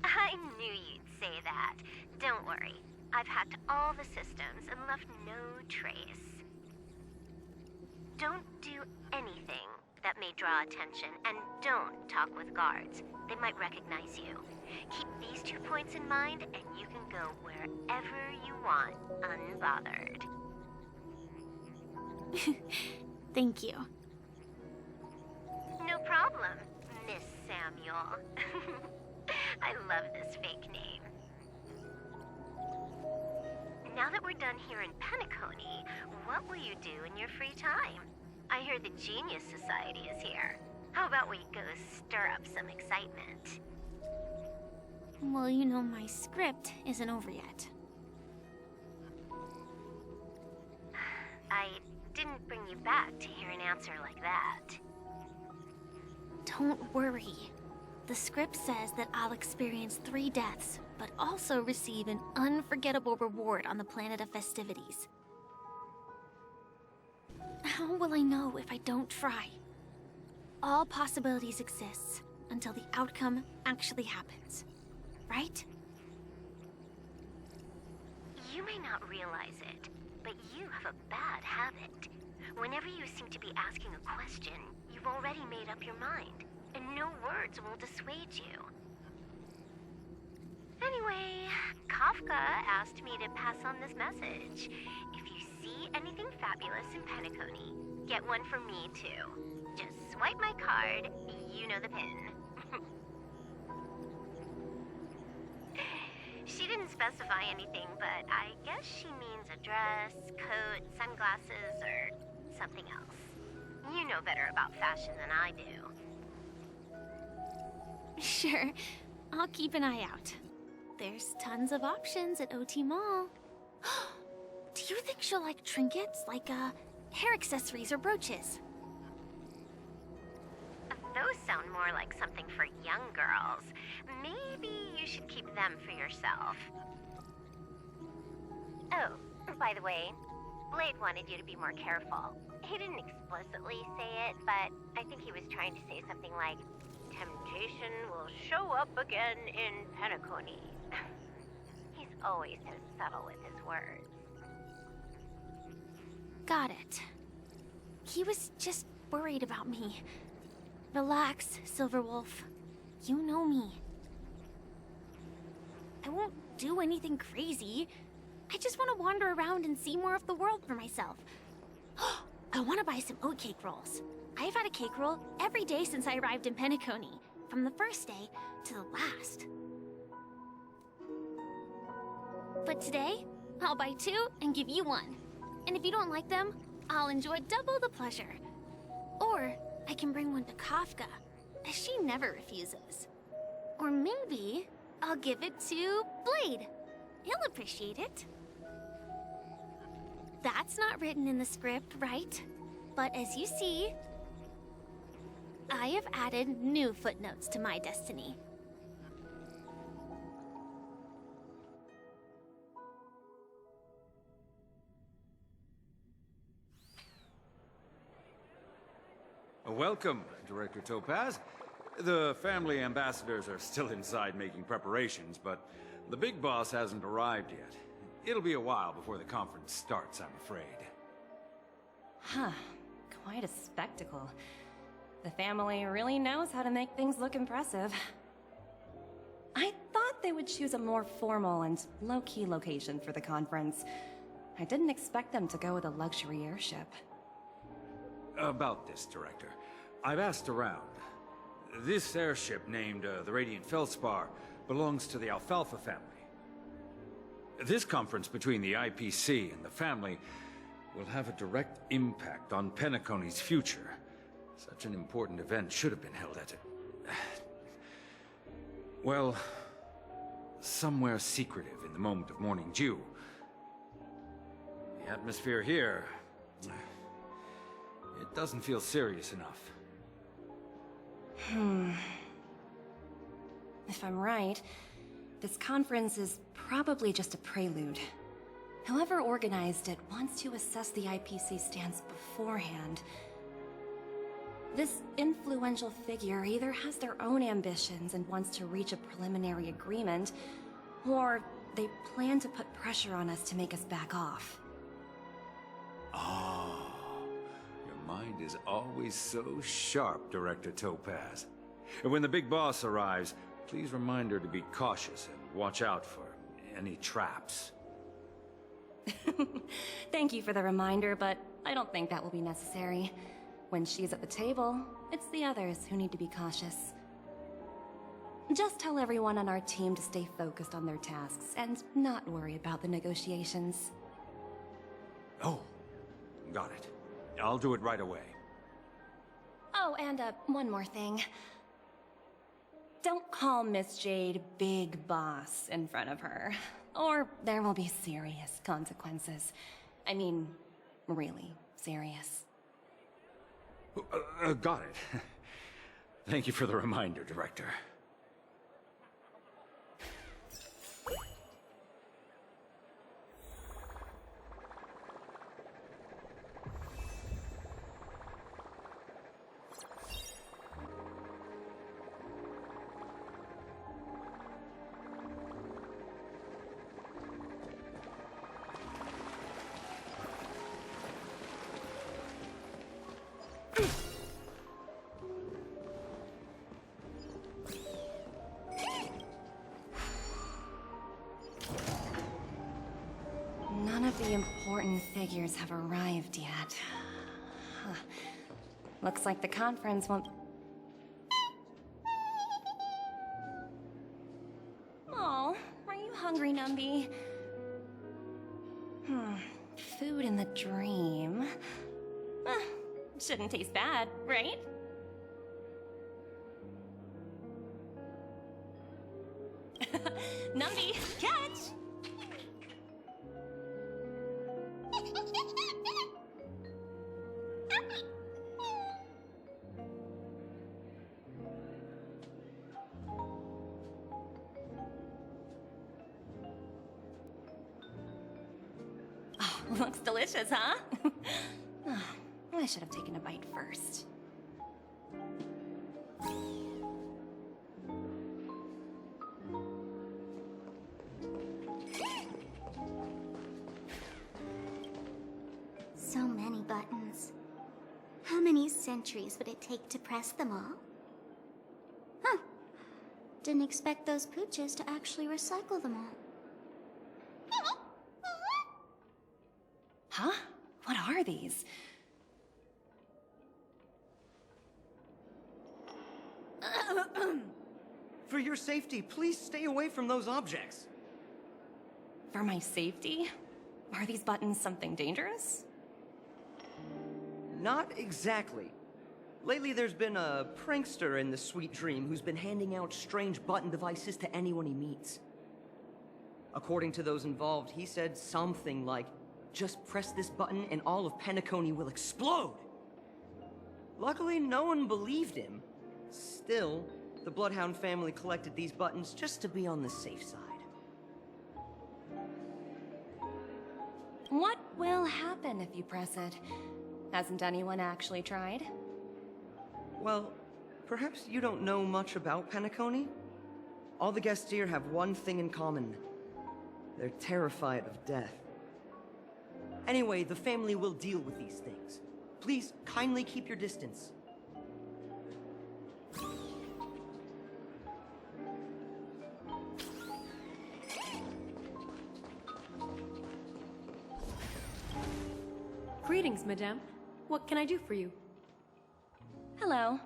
I knew you'd say that. Don't worry. I've hacked all the systems and left no trace. Don't do anything that may draw attention, and don't talk with guards. They might recognize you. Keep these 2 points in mind, and you can go wherever you want, unbothered. Thank you. No problem, Miss Samuel. I love this fake name. Now that we're done here in Penacony, what will you do in your free time? I hear the Genius Society is here. How about we go stir up some excitement? Well, you know my script isn't over yet. I didn't bring you back to hear an answer like that. Don't worry. The script says that I'll experience 3 deaths, but also receive an unforgettable reward on the planet of festivities. How will I know if I don't try? All possibilities exist, until the outcome actually happens. Right? You may not realize it, but you have a bad habit. Whenever you seem to be asking a question, you've already made up your mind, and no words will dissuade you. Anyway, Kafka asked me to pass on this message. If you see anything fabulous in Penacony, get one for me too. Just swipe my card, you know the pin. She didn't specify anything, but I guess she means a dress, coat, sunglasses, or something else. You know better about fashion than I do. Sure, I'll keep an eye out. There's tons of options at OT Mall. Do you think she'll like trinkets, like hair accessories or brooches? Those sound more like something for young girls. Maybe you should keep them for yourself. Oh, by the way, Blade wanted you to be more careful. He didn't explicitly say it, but I think he was trying to say something like, temptation will show up again in Penacony. He's always so subtle with his words. Got it. He was just worried about me. Relax, Silverwolf. You know me. I won't do anything crazy. I just want to wander around and see more of the world for myself. I want to buy some oatcake rolls. I've had a cake roll every day since I arrived in Penacony, from the first day to the last. But today, I'll buy 2 and give you 1. And if you don't like them, I'll enjoy double the pleasure. Or I can bring one to Kafka, as she never refuses. Or maybe I'll give it to Blade. He'll appreciate it. That's not written in the script, right? But as you see, I have added new footnotes to my destiny. Welcome, Director Topaz. The family ambassadors are still inside making preparations, but the big boss hasn't arrived yet. It'll be a while before the conference starts, I'm afraid. Huh. Quite a spectacle. The family really knows how to make things look impressive. I thought they would choose a more formal and low-key location for the conference. I didn't expect them to go with a luxury airship. About this, Director. I've asked around. This airship, named the Radiant Feldspar, belongs to the Alfalfa family. This conference between the IPC and the family will have a direct impact on Penacony's future. Such an important event should have been held at well, somewhere secretive in the moment of morning dew. The atmosphere here, it doesn't feel serious enough. If I'm right, this conference is probably just a prelude. Whoever organized it wants to assess the IPC stance beforehand. This influential figure either has their own ambitions and wants to reach a preliminary agreement, or they plan to put pressure on us to make us back off. Oh, your mind is always so sharp, Director Topaz. And when the big boss arrives, please remind her to be cautious and watch out for any traps. Thank you for the reminder, but I don't think that will be necessary. When she's at the table, it's the others who need to be cautious. Just tell everyone on our team to stay focused on their tasks and not worry about the negotiations. Oh, got it. I'll do it right away. Oh, and one more thing. Don't call Miss Jade Big Boss in front of her, or there will be serious consequences. I mean, really serious. Got it. Thank you for the reminder, Director. important figures have arrived yet. Huh. Looks like the conference won't... Oh, are you hungry, Numby? Food in the dream. Shouldn't taste bad, right? Numby, catch! Oh, looks delicious, huh? Oh, I should have taken a bite first. So many buttons. How many centuries would it take to press them all? Huh. Didn't expect those pooches to actually recycle them all. Huh? What are these? For your safety, please stay away from those objects. For my safety? Are these buttons something dangerous? Not exactly. Lately, there's been a prankster in the Sweet Dream who's been handing out strange button devices to anyone he meets. According to those involved, he said something like, "Just press this button and all of Penacony will explode!" Luckily, no one believed him. Still, the Bloodhound family collected these buttons just to be on the safe side. What will happen if you press it? Hasn't anyone actually tried? Well, perhaps you don't know much about Penacony? All the guests here have one thing in common. They're terrified of death. Anyway, the family will deal with these things. Please, kindly keep your distance. Greetings, madame. What can I do for you? Hello.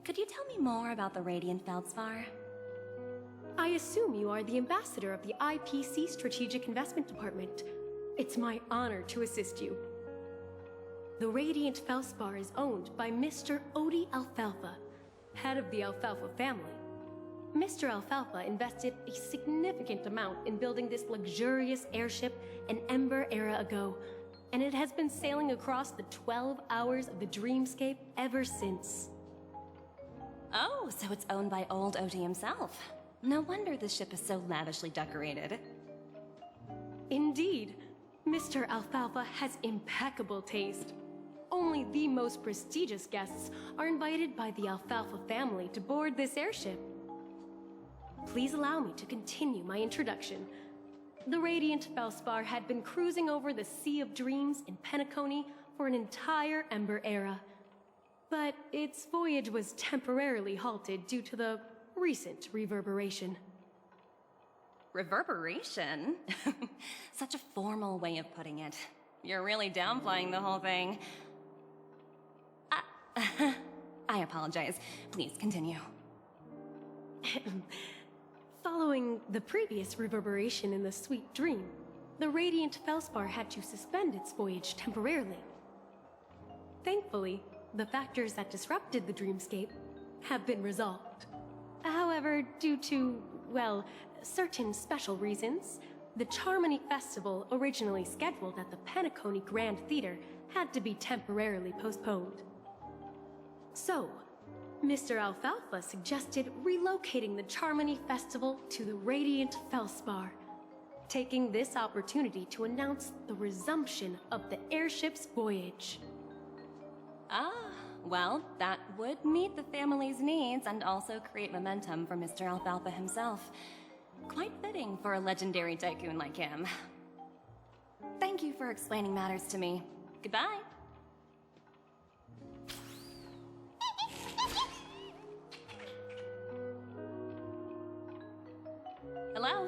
Could you tell me more about the Radiant Feldspar? I assume you are the ambassador of the IPC Strategic Investment Department. It's my honor to assist you. The Radiant Feldspar is owned by Mr. Odie Alfalfa, head of the Alfalfa family. Mr. Alfalfa invested a significant amount in building this luxurious airship an Ember era ago, and it has been sailing across the 12 hours of the dreamscape ever since. Oh, so it's owned by old Odie himself. No wonder the ship is so lavishly decorated. Indeed, Mr. Alfalfa has impeccable taste. Only the most prestigious guests are invited by the Alfalfa family to board this airship. Please allow me to continue my introduction. The Radiant Feldspar had been cruising over the Sea of Dreams in Penacony for an entire Ember era. But its voyage was temporarily halted due to the recent reverberation. Reverberation? Such a formal way of putting it. You're really downplaying the whole thing. I apologize. Please continue. Following the previous reverberation in the Sweet Dream, the Radiant Feldspar had to suspend its voyage temporarily. Thankfully, the factors that disrupted the dreamscape have been resolved. However, due to, well, certain special reasons, the Charmony Festival, originally scheduled at the Penacony Grand Theater, had to be temporarily postponed. So, Mr. Alfalfa suggested relocating the Charmony Festival to the Radiant Feldspar, taking this opportunity to announce the resumption of the airship's voyage. Ah, well, that would meet the family's needs and also create momentum for Mr. Alfalfa himself. Quite fitting for a legendary tycoon like him. Thank you for explaining matters to me. Goodbye. Hello?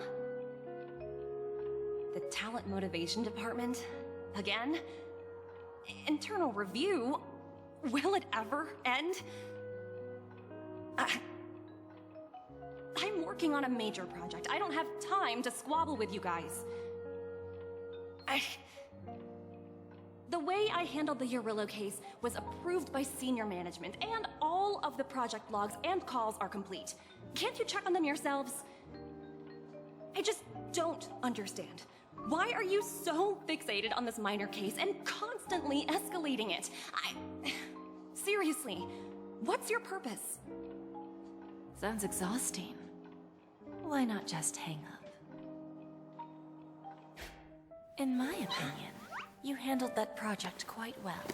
The Talent Motivation Department? Again? Internal review? Will it ever end? I'm working on a major project. I don't have time to squabble with you guys. The way I handled the Urillo case was approved by senior management, and all of the project logs and calls are complete. Can't you check on them yourselves? I just don't understand. Why are you so fixated on this minor case and constantly escalating it? Seriously, what's your purpose? Sounds exhausting. Why not just hang up? In my opinion, you handled that project quite well.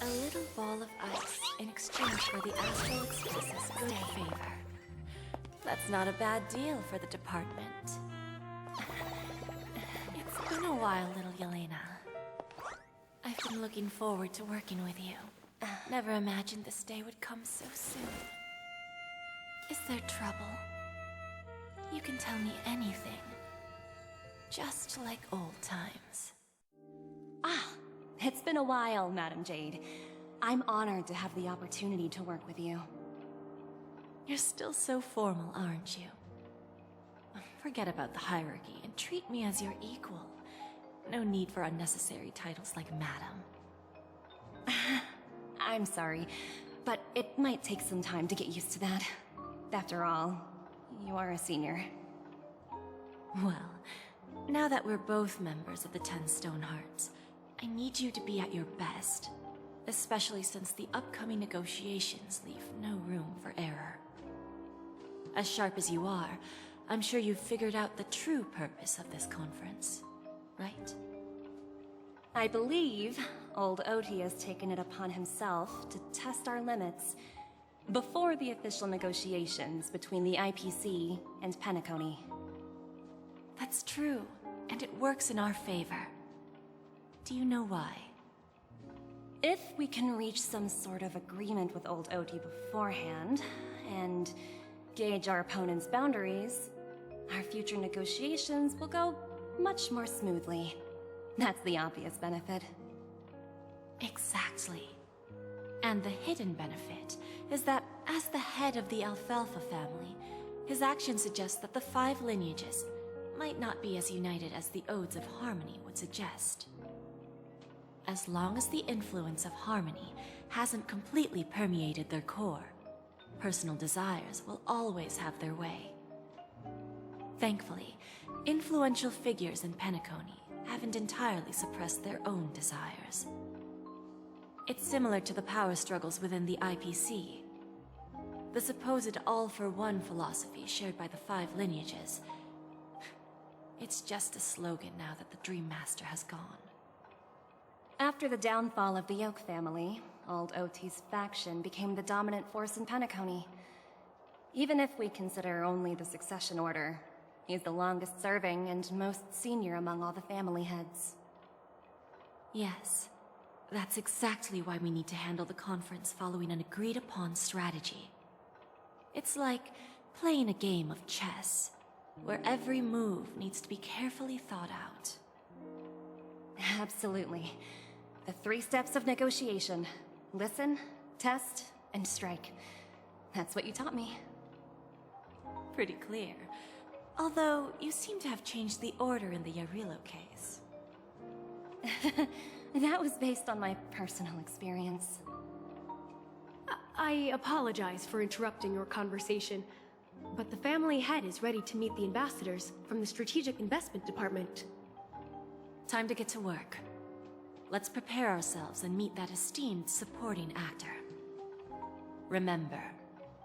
A little ball of ice in exchange for the Astral Express's good favor. That's not a bad deal for the department. It's been a while, little Yelena. I've been looking forward to working with you. Never imagined this day would come so soon. Is there trouble? You can tell me anything. Just like old times. It's been a while, Madam Jade. I'm honored to have the opportunity to work with you. You're still so formal, aren't you? Forget about the hierarchy and treat me as your equal. No need for unnecessary titles like Madam. I'm sorry, but it might take some time to get used to that. After all, you are a senior. Well, now that we're both members of the 10 Stonehearts, I need you to be at your best, especially since the upcoming negotiations leave no room for error. As sharp as you are, I'm sure you've figured out the true purpose of this conference, right? I believe old Oti has taken it upon himself to test our limits before the official negotiations between the IPC and Penacony. That's true, and it works in our favor. Do you know why? If we can reach some sort of agreement with old Oti beforehand, and gauge our opponent's boundaries, our future negotiations will go much more smoothly. That's the obvious benefit. Exactly. And the hidden benefit is that as the head of the Alfalfa family, his actions suggest that the 5 lineages might not be as united as the Odes of Harmony would suggest. As long as the influence of Harmony hasn't completely permeated their core, personal desires will always have their way. Thankfully, influential figures in Penacony haven't entirely suppressed their own desires. It's similar to the power struggles within the IPC. The supposed all-for-one philosophy shared by the 5 lineages. It's just a slogan now that the Dream Master has gone. After the downfall of the Oak family, old Oti's faction became the dominant force in Penacony. Even if we consider only the succession order, he's the longest serving and most senior among all the family heads. Yes, that's exactly why we need to handle the conference following an agreed-upon strategy. It's like playing a game of chess, where every move needs to be carefully thought out. Absolutely. The 3 steps of negotiation. Listen, test, and strike. That's what you taught me. Pretty clear. Although, you seem to have changed the order in the Yarillo case. That was based on my personal experience. I apologize for interrupting your conversation, but the family head is ready to meet the ambassadors from the Strategic Investment Department. Time to get to work. Let's prepare ourselves and meet that esteemed supporting actor. Remember,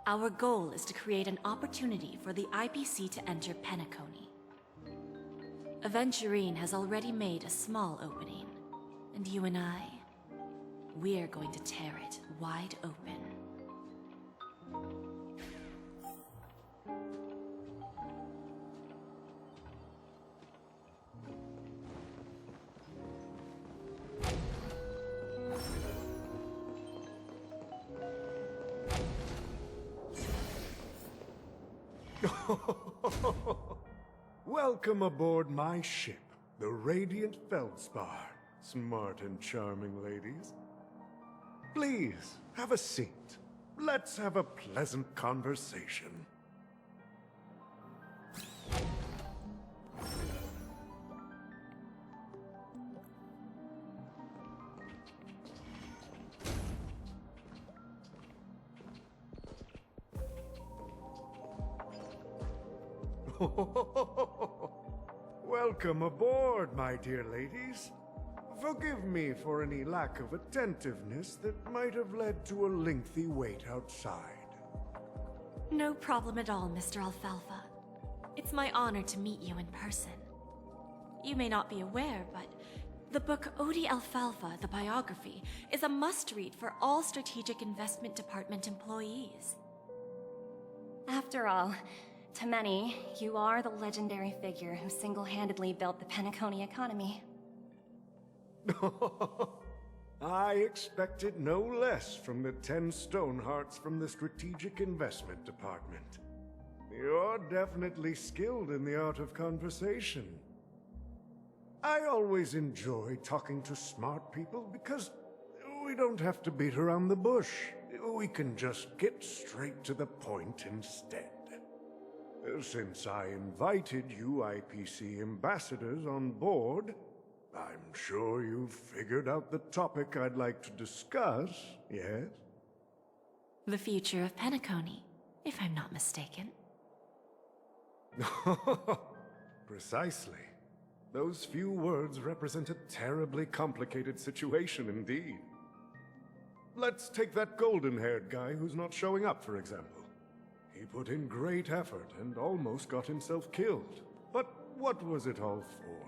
our goal is to create an opportunity for the IPC to enter Penacony. Aventurine has already made a small opening, and you and I, we're going to tear it wide open. Welcome aboard my ship, the Radiant Feldspar. smart and charming ladies. Please, have a seat. Let's have a pleasant conversation. Welcome aboard, my dear ladies. Forgive me for any lack of attentiveness that might have led to a lengthy wait outside. No problem at all, Mr. Alfalfa. It's my honor to meet you in person. You may not be aware, but the book Odie Alfalfa, the biography, is a must-read for all Strategic Investment Department employees. After all, to many, you are the legendary figure who single-handedly built the Penacony economy. I expected no less from the 10 Stonehearts from the Strategic Investment Department. You're definitely skilled in the art of conversation. I always enjoy talking to smart people because we don't have to beat around the bush. We can just get straight to the point instead. Since I invited you IPC ambassadors on board, I'm sure you've figured out the topic I'd like to discuss, yes? The future of Penacony, if I'm not mistaken. Precisely. Those few words represent a terribly complicated situation indeed. Let's take that golden-haired guy who's not showing up, for example. He put in great effort and almost got himself killed. But what was it all for?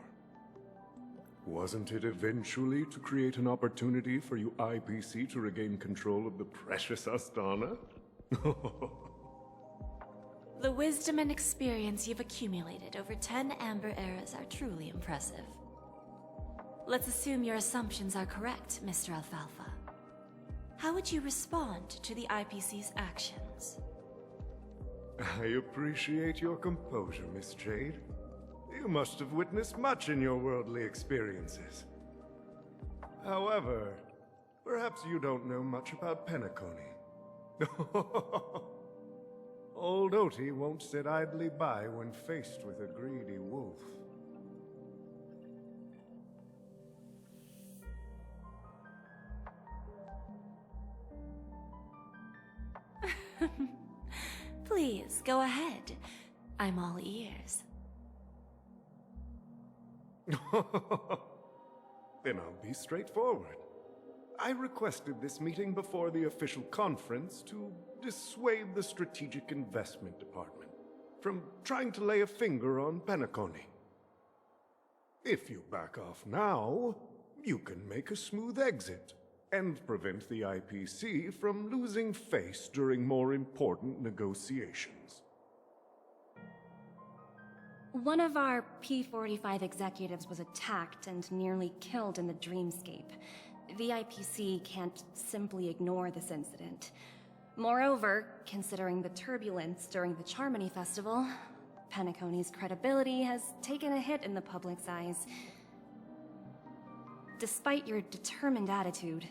Wasn't it eventually to create an opportunity for you IPC to regain control of the precious Astana? The wisdom and experience you've accumulated over 10 Amber Eras are truly impressive. Let's assume your assumptions are correct, Mr. Alfalfa. How would you respond to the IPC's actions? I appreciate your composure, Miss Jade. You must have witnessed much in your worldly experiences. However, perhaps you don't know much about Penacony. Old Oti won't sit idly by when faced with a greedy wolf. Please, go ahead. I'm all ears. Then I'll be straightforward. I requested this meeting before the official conference to dissuade the Strategic Investment Department from trying to lay a finger on Penacony. If you back off now, you can make a smooth exit and prevent the IPC from losing face during more important negotiations. One of our P-45 executives was attacked and nearly killed in the dreamscape. The IPC can't simply ignore this incident. Moreover, considering the turbulence during the Charmony Festival, Penacony's credibility has taken a hit in the public's eyes. Despite your determined attitude,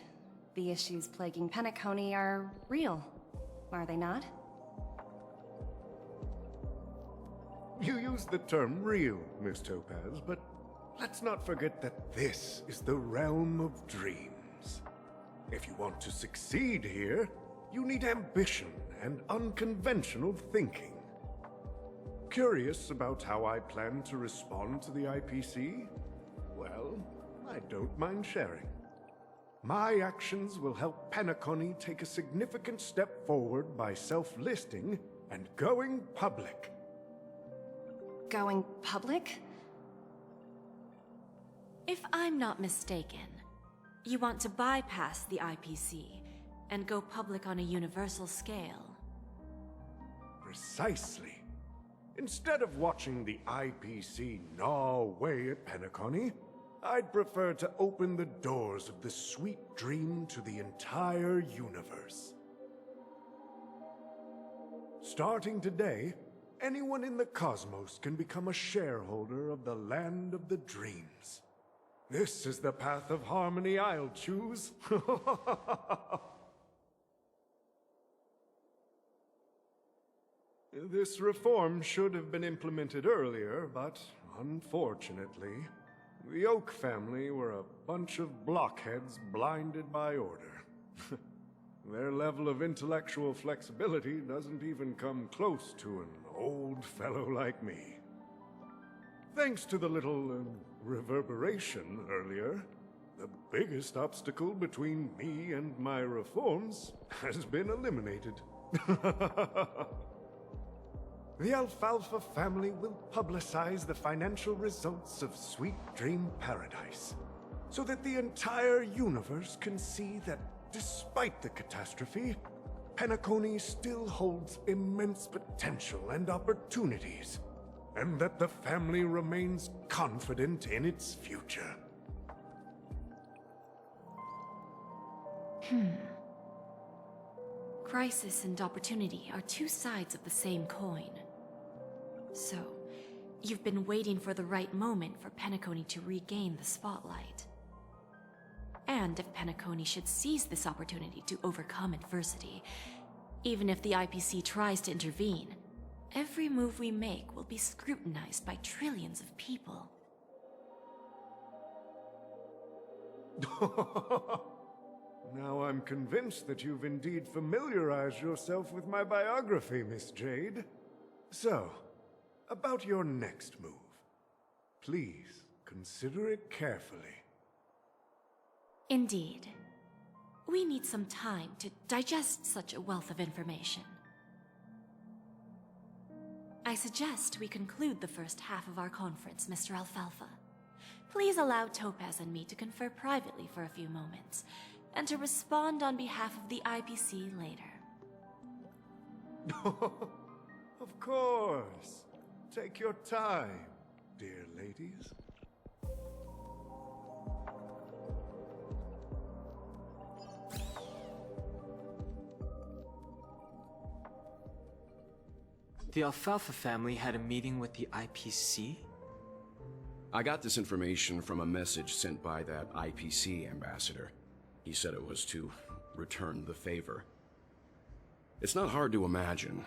the issues plaguing Penacony are real, are they not? You use the term real, Miss Topaz, but let's not forget that this is the realm of dreams. If you want to succeed here, you need ambition and unconventional thinking. Curious about how I plan to respond to the IPC? Well, I don't mind sharing. My actions will help Penacony take a significant step forward by self-listing and going public. Going public? If I'm not mistaken, you want to bypass the IPC and go public on a universal scale. Precisely. Instead of watching the IPC gnaw away at Penacony, I'd prefer to open the doors of the sweet dream to the entire universe. Starting today, anyone in the cosmos can become a shareholder of the Land of the Dreams. This is the path of harmony I'll choose. This reform should have been implemented earlier, but unfortunately, the Oak family were a bunch of blockheads blinded by order. Their level of intellectual flexibility doesn't even come close to an old fellow like me. Thanks to the little reverberation earlier, the biggest obstacle between me and my reforms has been eliminated. The Alfalfa family will publicize the financial results of Sweet Dream Paradise, so that the entire universe can see that despite the catastrophe, Penacony still holds immense potential and opportunities, and that the family remains confident in its future. Crisis and opportunity are two sides of the same coin. So, you've been waiting for the right moment for Penacony to regain the spotlight. And if Penacony should seize this opportunity to overcome adversity, even if the IPC tries to intervene, every move we make will be scrutinized by trillions of people. Now I'm convinced that you've indeed familiarized yourself with my biography, Miss Jade. So, about your next move. Please, consider it carefully. Indeed. We need some time to digest such a wealth of information. I suggest we conclude the first half of our conference, Mr. Alfalfa. Please allow Topaz and me to confer privately for a few moments, and to respond on behalf of the IPC later. Of course. Take your time, dear ladies. The Alfalfa family had a meeting with the IPC? I got this information from a message sent by that IPC ambassador. He said it was to return the favor. It's not hard to imagine.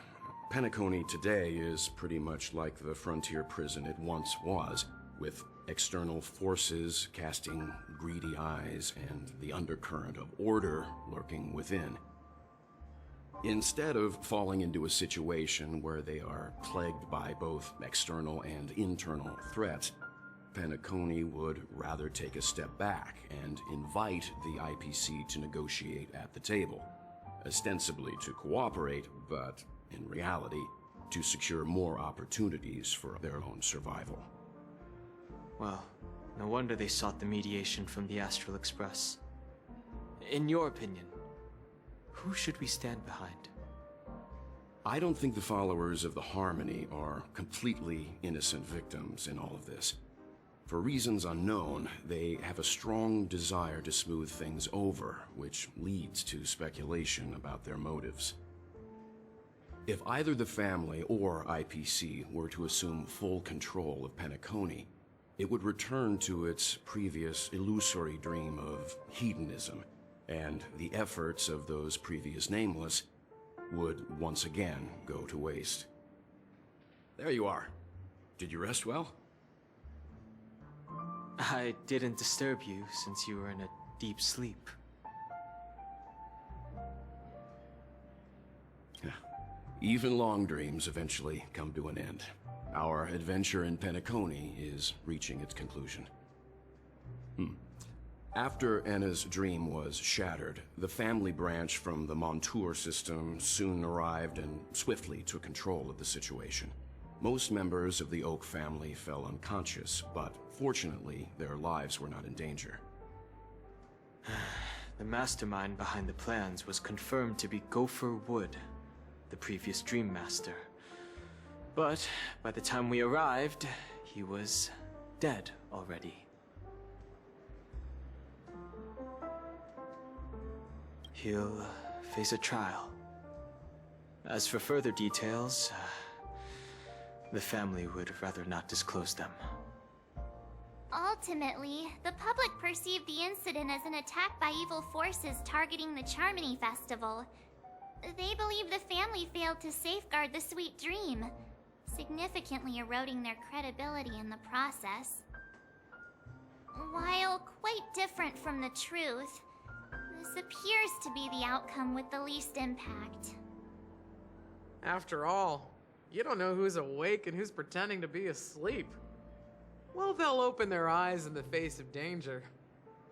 Penacony today is pretty much like the frontier prison it once was, with external forces casting greedy eyes and the undercurrent of order lurking within. Instead of falling into a situation where they are plagued by both external and internal threats, Penacony would rather take a step back and invite the IPC to negotiate at the table, ostensibly to cooperate, but in reality, to secure more opportunities for their own survival. Well, no wonder they sought the mediation from the Astral Express. In your opinion, who should we stand behind? I don't think the followers of the Harmony are completely innocent victims in all of this. For reasons unknown, they have a strong desire to smooth things over, which leads to speculation about their motives. If either the family or IPC were to assume full control of Penacony, it would return to its previous illusory dream of hedonism, and the efforts of those previous nameless would once again go to waste. There you are. Did you rest well? I didn't disturb you since you were in a deep sleep. Even long dreams eventually come to an end. Our adventure in Penacony is reaching its conclusion. After Anna's dream was shattered, the family branch from the Montour system soon arrived and swiftly took control of the situation. Most members of the Oak family fell unconscious, but fortunately, their lives were not in danger. The mastermind behind the plans was confirmed to be Gopher Wood, the previous Dream Master. But by the time we arrived, he was dead already. He'll face a trial. As for further details, the family would rather not disclose them. I'll Ultimately, the public perceived the incident as an attack by evil forces targeting the Charmony Festival. They believe the family failed to safeguard the sweet dream, significantly eroding their credibility in the process. While quite different from the truth, this appears to be the outcome with the least impact. After all, you don't know who's awake and who's pretending to be asleep. Well, they'll open their eyes in the face of danger.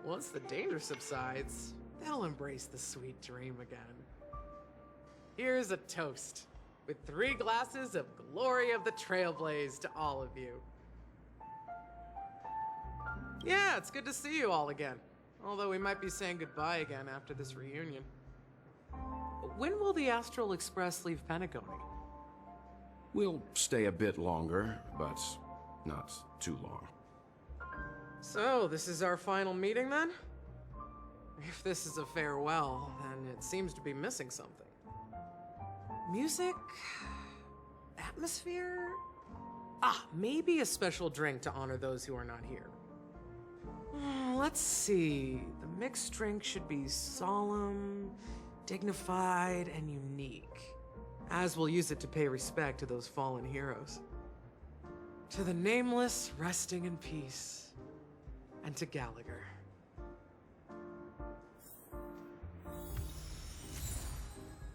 Once the danger subsides, they'll embrace the sweet dream again. Here's a toast, with 3 glasses of Glory of the Trailblaze to all of you. Yeah, it's good to see you all again. Although we might be saying goodbye again after this reunion. When will the Astral Express leave Penacony? We'll stay a bit longer, but not too long. So, this is our final meeting then? If this is a farewell, then it seems to be missing something. Music? Atmosphere? Maybe a special drink to honor those who are not here. Let's see. The mixed drink should be solemn, dignified, and unique, as we'll use it to pay respect to those fallen heroes. To the nameless resting in peace, and to Gallagher.